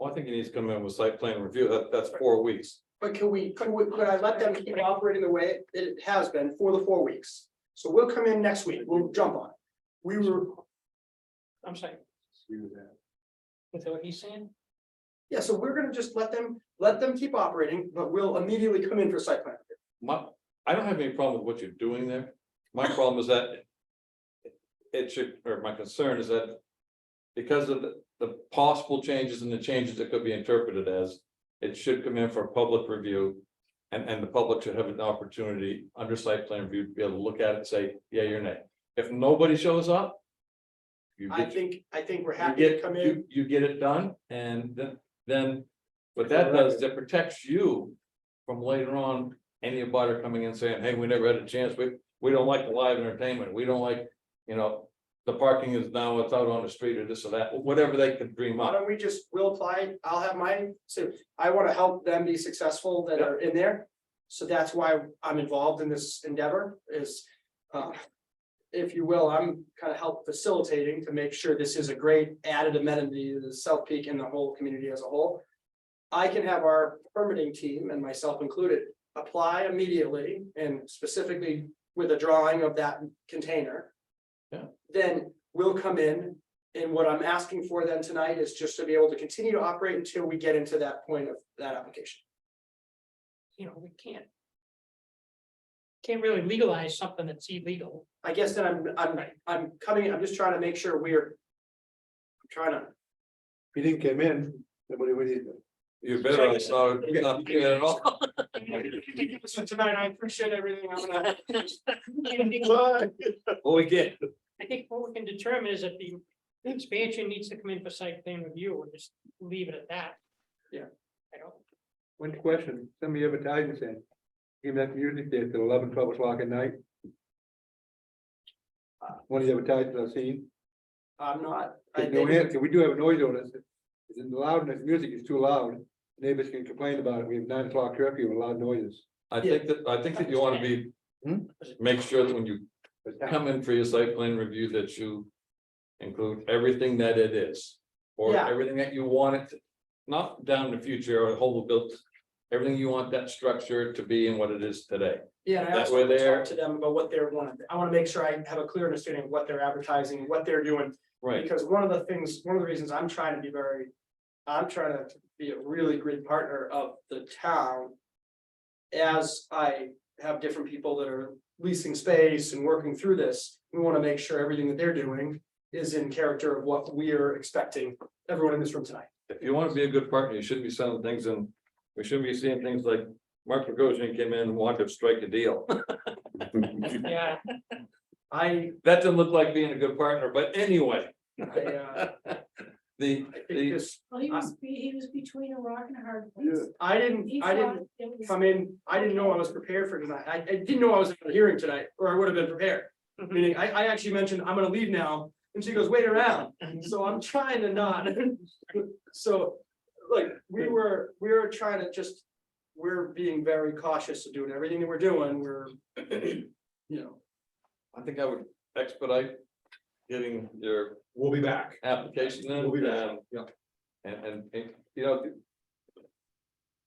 Well, I think he needs to come in with site plan review, that's 4 weeks. But could I let them keep operating the way it has been for the 4 weeks? So we'll come in next week, we'll jump on it. I'm sorry, is that what he's saying? Yeah, so we're gonna just let them keep operating, but we'll immediately come in for site plan. I don't have any problem with what you're doing there. My problem is that. My concern is that. Because of the possible changes and the changes that could be interpreted as, it should come in for public review. And the public should have an opportunity under site plan review to be able to look at it and say, yeah, you're nay. If nobody shows up. You I get, think we're you happy to get, come in. you get it done and then. What that does, is it protects you from later on, any abutter coming in saying, hey, we never had a chance, we don't like the live entertainment, we don't like, the parking is now, it's out on the street or this or that, whatever they could dream Why up. don't we we'll apply, I'll have mine, so I wanna help them be successful that are in there. So that's why I'm involved in this endeavor is, if you will, I'm kind of help facilitating to make sure this is a great added amenity to the South Peak and the whole community as a whole. I can have our permitting team and myself included, apply immediately and specifically with a drawing of that container. Yeah. Then we'll come in, and what I'm asking for then tonight is just to be able to continue to operate until we get into that point of that application. We can't. Can't really legalize something that's illegal. I guess then I'm I'm just trying to make sure I'm trying to. He didn't come in, then what do you? You better, not doing it at all. So tonight, I appreciate everything. I'm gonna. Well, we get, I think what we can determine is that the expansion needs to come in for site plan review and just leave it at that. Yeah. I don't. One question, some of the advertisements said, give that music there till 11, 12 o'clock at night. One of the advertisements I've seen. I'm not. We do have a noise ordinance. It's loud and the music is too loud. Neighbors can complain about it. We have 9 o'clock curfew with loud noises. I think that you wanna be, make sure that when you come in for your site plan review, that you include everything that it is. Or Yeah. everything that you want it, not down in the future or whole built, everything you want that structure to be and what it is today. Yeah, and I That also way want to there- talk to them about what they're wanting. I want to make sure I have a clear understanding of what they're advertising, what they're doing. Right, Because one of the reasons I'm trying to be a really great partner of the town. As I have different people that are leasing space and working through this, we want to make sure everything that they're doing is in character of what we are expecting everyone in this room tonight. If you want to be a good partner, you shouldn't be selling things and we shouldn't be seeing things like Mark Bogosian came in and wanted to strike a deal. Yeah, I, That didn't look like being a good partner, but anyway. I The, think the, this, Well, he was between a rock and a hard place. I didn't He thought it was- come in, I didn't know I was prepared for tonight. I didn't know I was at a hearing tonight, or I would have been prepared. Meaning, I actually mentioned, I'm gonna leave now, and she goes, wait around, so I'm trying to not. So, like, we were trying to just, we're being very cautious of doing everything that we're doing, we're, you know. I think I would expedite getting your We'll be back. application in. We'll be back. and- Yeah. And, you know.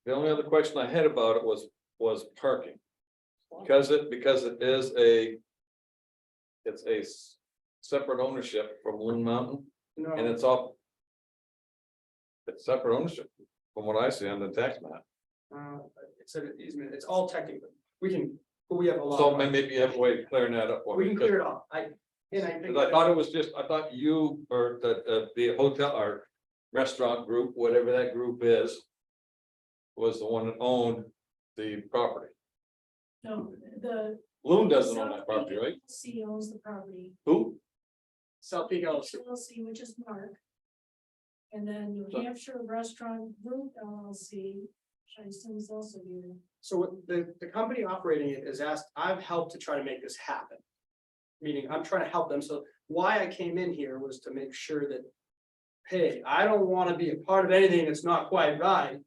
The only other question I had about it was parking. Because it is a. It's a separate ownership from Loon Mountain and No, it's all. It's separate ownership from what I see on the tax map. it's an easement, it's all technical, but we have a lot. So of- maybe you have a way of clearing that up. for We me, can 'cause- clear it off, and I think. Cause I thought it was just, I thought you or the hotel or restaurant group, whatever that group is. Was the one that owned the property. No, the. Loon doesn't own that property, right? He owns the property. Who? South Peak LLC. LLC, which is Mark. And then New So- Hampshire Restaurant Group LLC, which I assume is also you. So what the company operating it is asked, I've helped to try to make this happen. Meaning I'm trying to help them, so why I came in here was to make sure that. Hey, I don't wanna be a part of anything that's not quite right.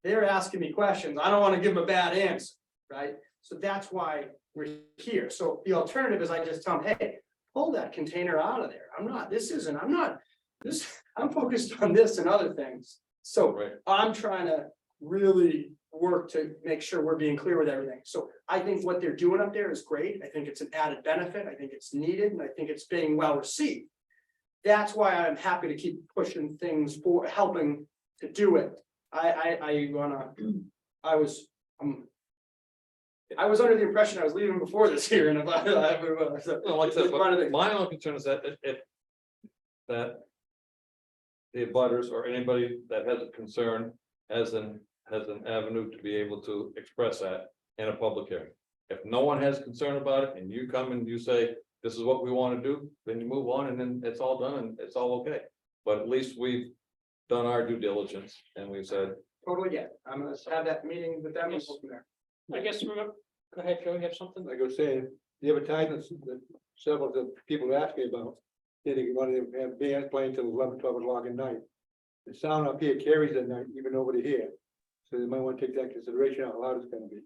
They're asking me questions, I don't wanna give them a bad answer, right? So that's why we're here, so the alternative is I just tell them, hey, pull that container out of there, I'm focused on this and other things. So Right. I'm trying to really work to make sure we're being clear with everything. So I think what they're doing up there is great. I think it's an added benefit. I think it's needed and I think it's being well received. That's why I'm happy to keep pushing things for helping to do it. I was under the impression I was leaving before this here and if I. No, like I said, It's part of but the- my only concern is that if. That. The abutters or anybody that has a concern has an avenue to be able to express that in a public hearing. If no one has concern about it and you come and you say, this is what we want to do, then you move on and then it's all done and it's all okay. But at least we've done our due diligence and we've said, Totally get it. I'm gonna have that meeting with them and go from there. I guess, remember, go ahead, Joe, you have something? Like I was saying, the advertisements that several of the people asked me about. They want to have bands playing till 11, 12 o'clock at night. The sound up here carries at night, even over here. So they might want to take that into consideration how loud it's gonna be.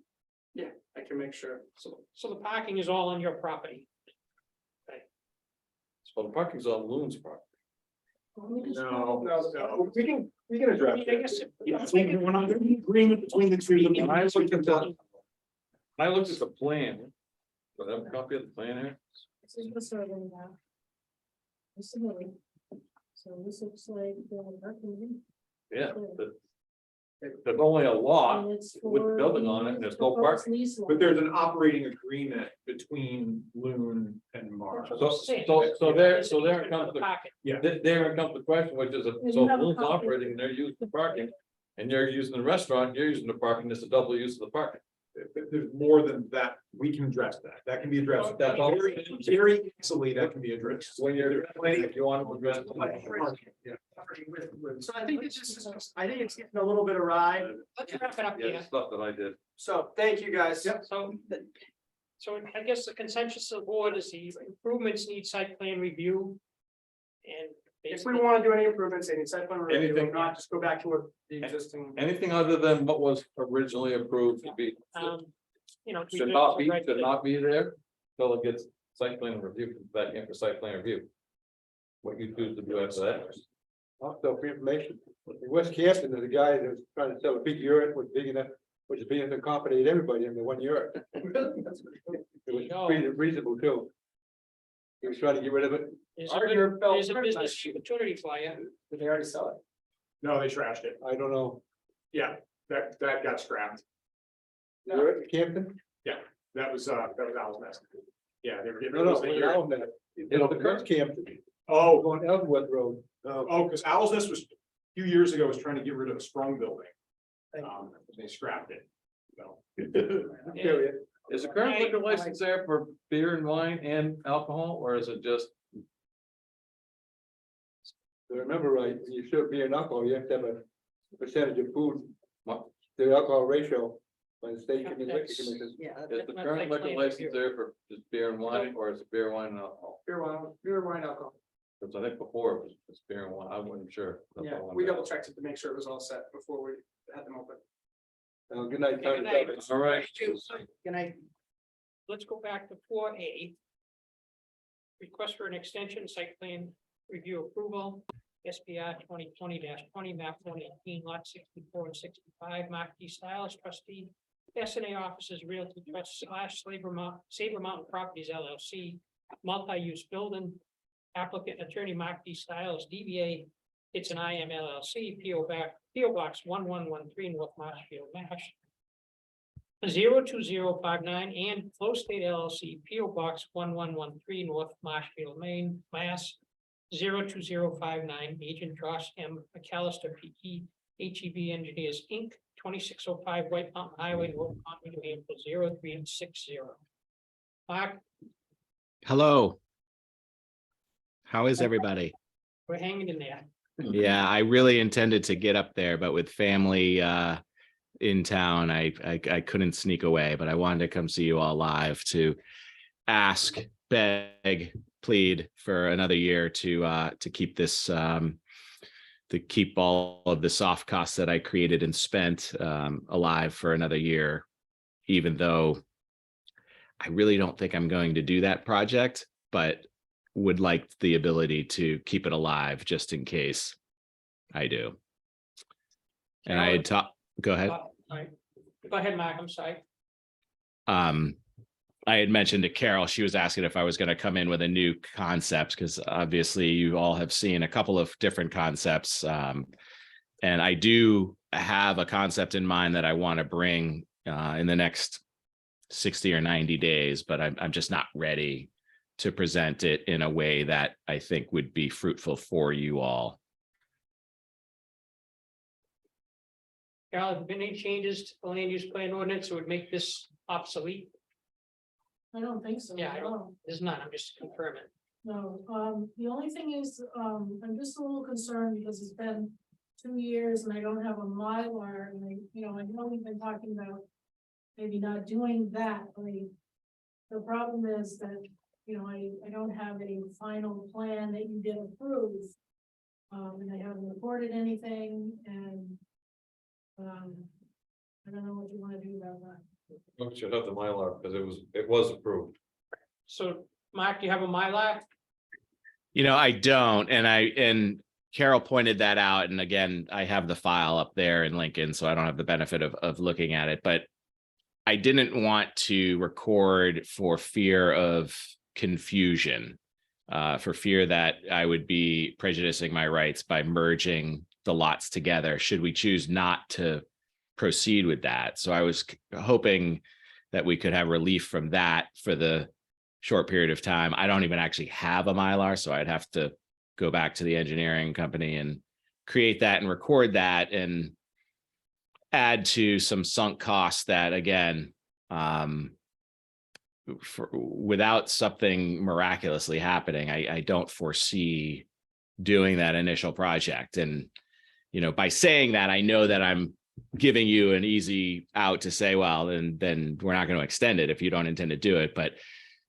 I can make sure. So the parking is all on your property. so the parking's on Loon's property. Let me just- No, we can I address mean, I it. guess if- We're not in agreement between the two. When I looked at the plan. Do I have a copy of the plan here? This is the survey now. This is Lily. So this looks like. Yeah. There's only a lot. And it's with for building on it, and there's no proposed parking. lease But lot. there's an operating agreement between Loon and Mars. So there comes the, Parking. there comes the question, which is, Yeah, so you have a Loon's copy. operating, and they're using the parking. And you're using the restaurant, you're using the parking, it's a double use of the parking. There's more than that. We can address that. That can be addressed. That's all. Very easily, that can be addressed. When you're, if you want to address. Yeah. So I think it's just, I think it's getting a little bit of ride. Let's wrap it up Yeah, here. the stuff that I did. So thank you guys. So I guess the consensus of the board is the improvements need site plan review. And If we basically, want to do any improvements, any site plan review, Anything. not just go back to what the existing. Anything other than what was originally approved to be, you know. should not be there. Till it gets site plan review, back in for site plan review. What you choose to do after that. Also, for information, in West Campton, there's a guy that was trying to sell a big yurt, was big enough, which is being to accommodate everybody in the one yurt. It was pretty reasonable too. He was trying to get rid of it. There's Are your a business business- opportunity for you. Did they already sell it? No, they trashed it. I don't know. Yeah, that got scrapped. Yurt in Campton? That was Al's mess. Yeah, they were getting. No, rid no, of the no, yurt. no, it's the West Campton. Oh, going Ellsworth Road. oh, because Owl's Nest was, a few years ago, was trying to get rid of a Sprung building. They scrapped it, so. Is the current liquor license there for beer and wine and alcohol, or is it just? If I remember right, when you serve beer and alcohol, you have to have a percentage of food, the alcohol ratio. By the state liquor commission. Yeah. Is the current liquor license there for just beer and wine, or is it beer, wine, and alcohol? Beer, wine, alcohol. Because I think before it was just beer and wine, I wasn't sure. That's Yeah, all I we know. double checked it to make sure it was all set before we had them open. Good night. Good night. All right. Can I, Let's go back to 4A. Request for an extension site plan review approval, SPR 2020-20, map 118, lot 64 and 65, Mark D. Styles, trustee. S&A Offices Realty Trust / Saber Mountain Properties LLC, multi-use building. Applicant attorney Mark D. Styles, DBA. It's an IM LLC, PO Box 1113, North Marshfield, Mass. 02059 and Flow State LLC, PO Box 1113, North Marshfield, Maine, Mass. 02059, Agent Josh M. McAllister, PE, HEB Engineers, Inc., 2605 White Mountain Highway, North Conway, New Hampshire, 0360. Mark, Hello. How is everybody? we're hanging in there. Yeah, I really intended to get up there, but with family in town, I couldn't sneak away, but I wanted to come see you all live to ask, beg, plead for another year to keep this to keep all of the soft costs that I created and spent alive for another year, even though I really don't think I'm going to do that project, but would like the ability to keep it alive just in case I do. And I had talked, go ahead. All right. Go ahead, Mark, I'm sorry. I had mentioned to Carol, she was asking if I was going to come in with a new concept, because obviously you all have seen a couple of different concepts. And I do have a concept in mind that I want to bring in the next 60 or 90 days, but I'm just not ready to present it in a way that I think would be fruitful for you all. Carol, have there been any changes to the land use plan ordinance that would make this obsolete? I don't think so. Yeah, I don't- no. There's none, I'm just confirming. No, the only thing is, I'm just a little concerned because it's been 2 years and I don't have a Mylar and I know we've been talking about maybe not doing that, but the problem is that, I don't have a final plan that you did approve. And I haven't recorded anything and, I don't know what you want to do about that. We should have the Mylar because it was approved. So, Mark, do you have a Mylar? I don't, and Carol pointed that out, and again, I have the file up there in Lincoln, so I don't have the benefit of looking at it, but I didn't want to record for fear of confusion, for fear that I would be prejudicing my rights by merging the lots together, should we choose not to proceed with that. So I was hoping that we could have relief from that for the short period of time. I don't even actually have a Mylar, so I'd have to go back to the engineering company and create that and record that and add to some sunk costs that, again, without something miraculously happening, I don't foresee doing that initial project. And, by saying that, I know that I'm giving you an easy out to say, well, then we're not going to extend it if you don't intend to do it. But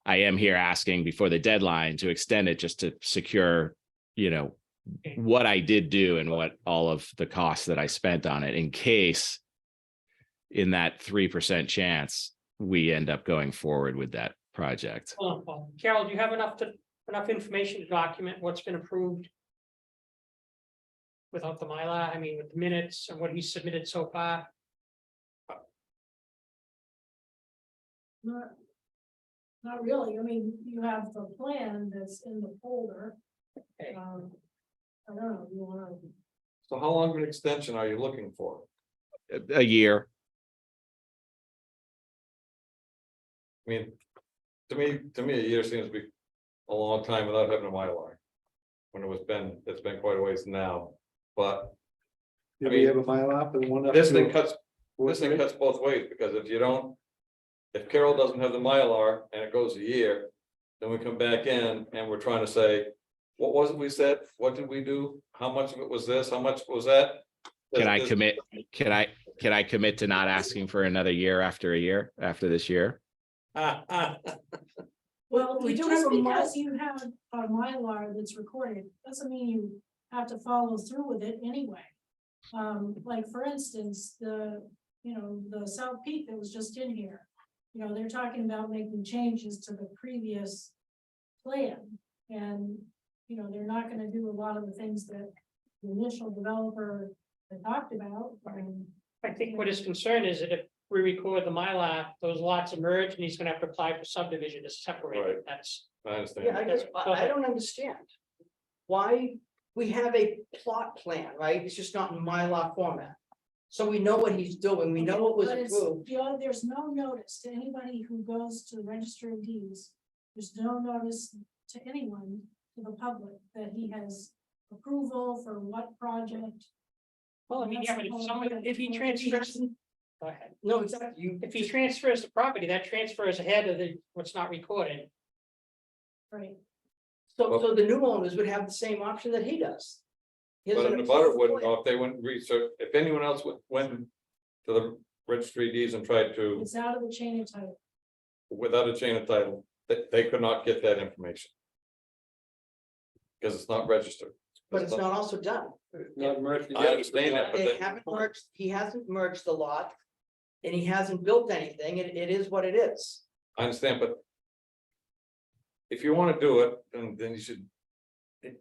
I am here asking before the deadline to extend it just to secure, what I did do and what all of the costs that I spent on it, in case in that 3% chance we end up going forward with that project. Hold on, Paul. Carol, do you have enough information to document what's been approved? Without the Mylar, with the minutes and what he submitted so far? Not really. You have the plan that's in the folder. Okay. I don't know, you wanna, So how long of an extension are you looking for? A year. To me, a year seems to be a long time without having a Mylar. when it's been quite a ways now, but Do we have a mile off and one up? this to thing cuts, four this thing three? cuts both ways, because if you don't. If Carol doesn't have the Mylar and it goes a year, then we come back in and we're trying to say, what was it we said? What did we do? How much of it was this? How much was that? Can I There's- commit, can I commit to not asking for another year after this year? Well, We do just have a mile- because you have a Mylar that's recorded, doesn't mean you have to follow through with it anyway. Like for instance, the South Peak that was just in here. They're talking about making changes to the previous plan. And, they're not gonna do a lot of the things that the initial developer had talked about. I think what his concern is that if we record the Mylar, those lots emerge and he's gonna have to apply for subdivision to separate Right. it. That's. I understand. Yeah, I guess, I don't understand. Why, we have a plot plan, right? It's just not in Mylar format. So we know what he's doing, we know what was But it's- approved. There's no notice to anybody who goes to the registry of deeds. There's no notice to anyone, to the public, that he has approval for what project. Well, I mean, yeah, but if someone, if he transfers. Go ahead. No, exactly, you, If he transfers the property, that transfers ahead of what's not recorded. Right. so the new owners would have the same option that he does. He has But an in the butter approved wouldn't plan. know if they went research, if anyone else went to the registry of deeds and tried to, It's out of the chain of title. without a chain of title, they could not get that information. Because it's not registered. But it's not also done. Not merged I together. understand that, but They they- haven't merged, he hasn't merged the lot. And he hasn't built anything, it is what it is. I understand, but. If you wanna do it, then you should, I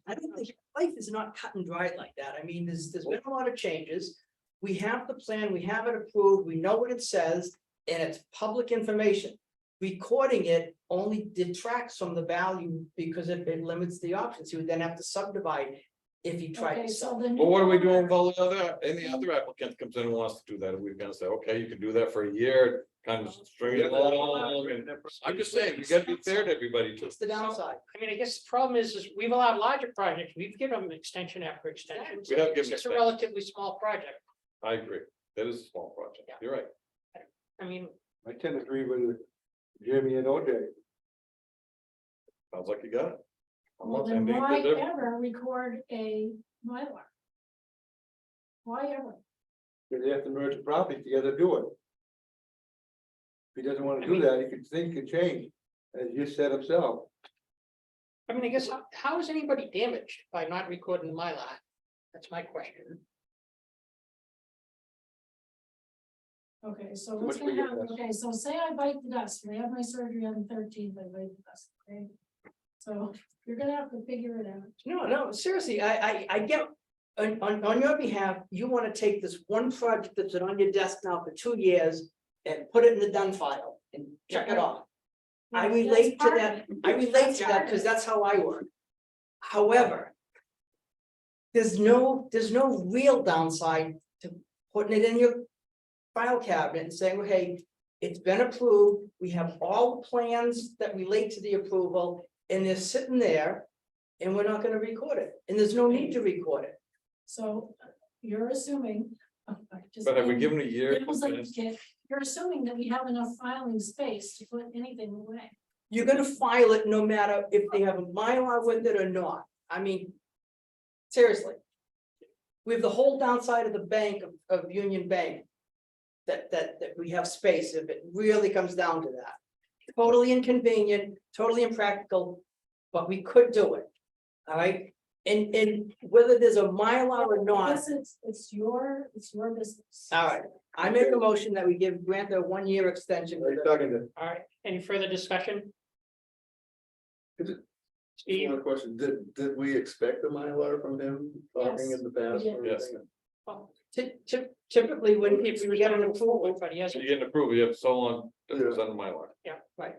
I don't think life is not cut and dried like that. I mean, there's been a lot of changes. We have the plan, we have it approved, we know what it says, and it's public information. Recording it only detracts from the value because it limits the options. He would then have to subdivide if he tried Okay, to so sell. the. but what are we doing with new all the other, any other applicant comes in and wants to do that, are we gonna say, okay, you can do that for a year, kind of string it along, and I'm just saying, you gotta be fair to everybody too. It's the downside. I mean, I guess the problem is we've allowed larger projects, we've given them extension after extension. We have given It's just a extension. relatively small project. I agree, that is a small project, Yeah. you're right. I mean, I tend to agree with Jimmy and OJ. Sounds like you got it. I'm Well, not then saying why they did it. ever record a Mylar? Why ever? Because they have to merge the property together to do it. If he doesn't want to do that, he could think and change, as you said himself. I mean, I guess how is anybody damaged by not recording the Mylar? That's my question. Okay, so what's Which we gonna get happen? this. Okay, so say I bite the dust, I have my surgery on the 13th, I bite the dust, okay? So you're gonna have to figure it out. No, seriously, I get, on your behalf, you wanna take this one project that's been on your desk now for 2 years. And put it in the done file and check it off. I That's relate to part of that, it. I relate That's to part that, of because it. that's how I work. However. There's no real downside to putting it in your file cabinet and saying, well, hey, it's been approved, we have all the plans that relate to the approval, and they're sitting there. And we're not gonna record it, and there's no need to record it. So you're assuming. just But have we being given a year? devil's advocate, You're assuming that we have enough filing space to put anything away. You're gonna file it no matter if they have a Mylar with it or not. I mean. Seriously. We have the whole downside of the bank of Union Bank. That we have space if it really comes down to that. Totally inconvenient, totally impractical, but we could do it. All right, and whether there's a Mylar or not, Yes, it's your business. all right, I make a motion that we give Grant a 1-year extension. Are you talking to? All right, any further discussion? Is it- Steve, One question, did we expect a Mylar from him talking in the past? Yes, or we did. anything? well, Typically, when if we get an approval, but he has. So you get an approval, you have so long, to Yeah. send my line. right,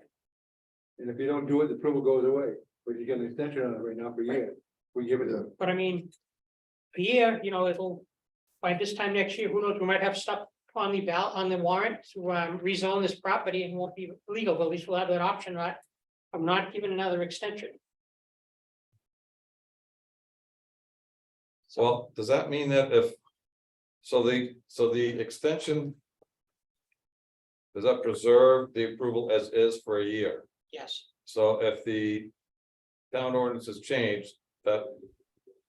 And if you don't do it, the approval goes away, but you get an extension on it right now for a year. We give it to. But I mean, a year, it'll, by this time next year, who knows, we might have stuff on the on the warrant to rezone this property and won't be legal, but at least we'll have that option, right? I'm not giving another extension. Well, does that mean that if, so the extension. Does that preserve the approval as is for a year? Yes, So if the town ordinance is changed, that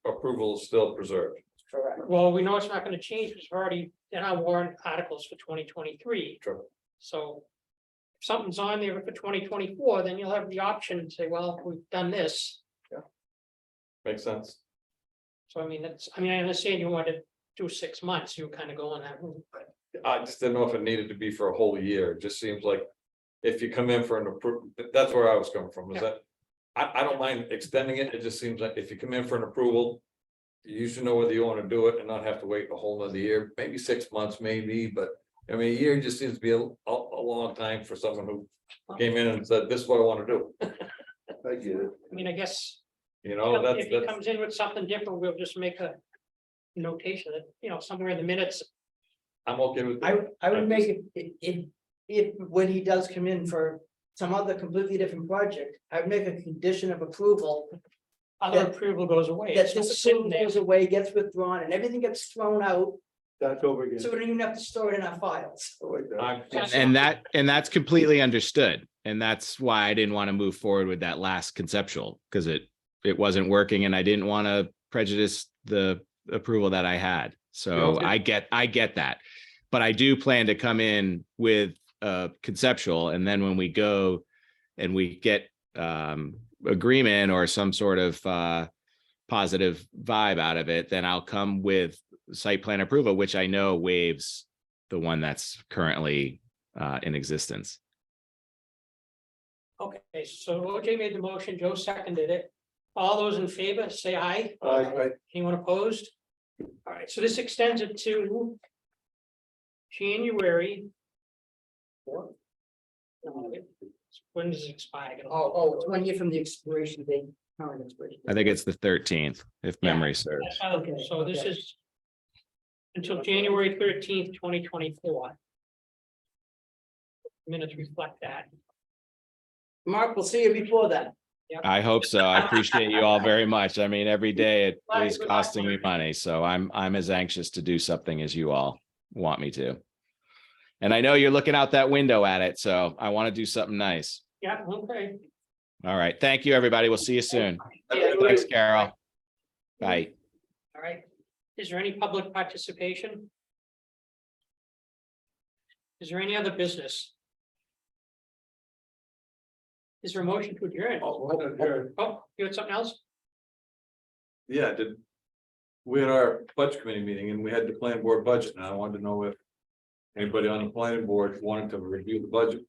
approval is still preserved. Correct. well, we know it's not gonna change, because we're already in our warrant articles for 2023. True. So. If something's on there for 2024, then you'll have the option to say, well, we've done this. Makes sense. So I mean, I understand you wanted to do 6 months, you were kind of going that route, but. I just didn't know if it needed to be for a whole year. It just seems like. If you come in for an approval, that's where I was coming from, is Yeah. that. I don't mind extending it. It just seems like if you come in for an approval. You should know whether you want to do it and not have to wait a whole nother year, maybe 6 months, maybe, but. I mean, a year just seems to be a long time for someone who came in and said, this is what I want to do, I get it. I mean, I guess you know, that's, if he that's, comes in with something different, we'll just make a notation that, somewhere in the minutes. I'm okay with. I would make it, if, when he does come in for some other completely different project, I would make a condition of approval. Other That- approval goes away. That It's just this sitting approval there. goes away, gets withdrawn, and everything gets thrown out, That's over again. so we don't even have to store it in our files. I like that. And that's completely understood. And that's why I didn't want to move forward with that last conceptual, because it wasn't working and I didn't want to prejudice the approval that I had. So I get that. But I do plan to come in with conceptual, and then when we go and we get agreement or some sort of positive vibe out of it, then I'll come with site plan approval, which I know waives the one that's currently in existence. Okay, so OJ made the motion, Joe seconded it. All those in favor, say aye. Aye. Anyone opposed? All right, so this extends it to January. When does it expire? It's 1 year from the expiration date, current expiration. I think it's the 13th, if Yeah. memory serves. Okay, So this okay. is until January 13th, 2024. Minutes reflect that. Mark, we'll see you before then. I hope so. I appreciate you all very much. I mean, every day it Bye, is good luck. costing me money, so I'm as anxious to do something as you all want me to. And I know you're looking out that window at it, so I want to do something nice. Yeah, okay. All right. Thank you, everybody. We'll see you soon. Yeah. Thanks, Carol. Bye. All right. Is there any public participation? Is there any other business? Is there a motion to adjourn? Oh, you had something else? Yeah, we had our budget committee meeting and we had the planning board budget, and I wanted to know if. Anybody on the planning board wanted to review the budget.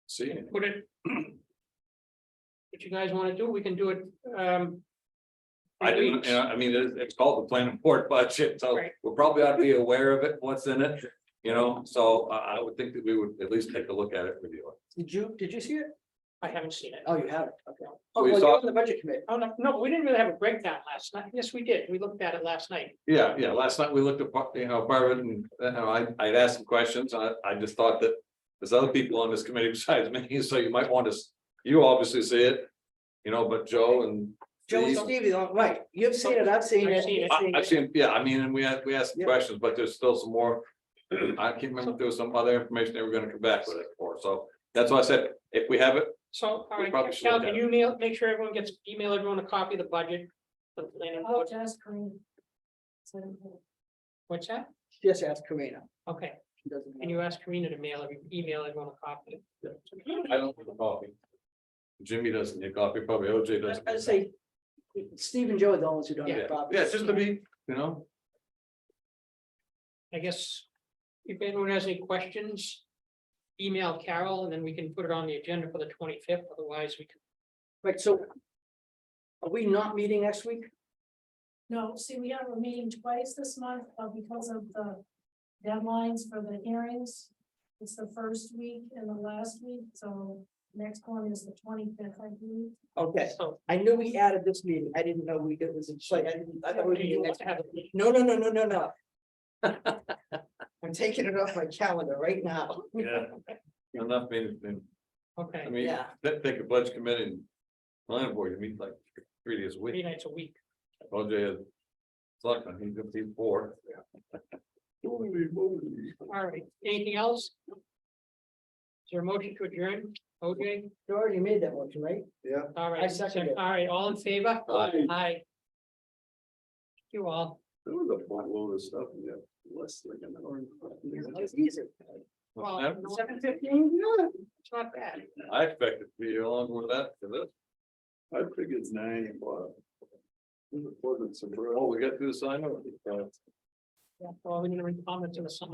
See, Put it. What you guys want to do, we can do it. I didn't, I mean, it's called the planning board budget, so Right. we'll probably ought to be aware of it, what's in it. So I would think that we would at least take a look at it, review it. Did you see it? I haven't seen it. Oh, you haven't, okay. Oh, We well, saw- you're on the budget committee. Oh, no, we didn't really have a breakdown last night. Yes, we did. We looked at it last night. Yeah, last night we looked at, part of it, and, I'd asked some questions, I just thought that. There's other people on this committee besides me, so you might want to, you obviously see it. But Joe and. Joe and Steve- Stevie, right, you've seen it, I've seen I've it. seen it. I've seen, yeah, I mean, and we asked some Yeah. questions, but there's still some more. I can't remember if there was some other information they were gonna come back with it for, so that's why I said, if we have it, So, all We right, probably should Cal, look can at you make sure everyone email everyone a copy of the budget? For the planning Oh, board. just green. What's that? Just ask Karina. Okay, She doesn't and know. you ask Karina to email everyone a copy. I don't have a copy. Jimmy doesn't need a copy, probably OJ doesn't. I'd say Steve and Joe are the ones who don't have Yeah, copies. just to be, I guess if anyone has any questions, email Carol and then we can put it on the agenda for the 25th. Otherwise, we can. Right, so are we not meeting next week? No, see, we have a meeting twice this month, because of the deadlines for the hearings. It's the first week and the last week, so next one is the 25th, I believe. Okay, So, I knew we added this meeting. I didn't know it was in play. I thought we were do you meeting want next. to have No. I'm taking it off my calendar right now. yeah. Enough meeting. Okay, I mean, Yeah. take a budget committee and plan board, you meet like 3 days a 3 week. nights a week. OJ is. Selectman, he's 4. All right, anything else? Is there a motion to adjourn? OJ, You already made that motion, right? all I right, second it. all right, all in favor? Aye. Aye. You all. There was a boatload of stuff in there, less like an hour. It's easy. Well, Never- 7:15, it's not bad. I expect it to be along with that, for this. I figured it's 9, but. It wasn't some. Oh, we got to do the sign. Yeah, well, we need to read comments to the sign.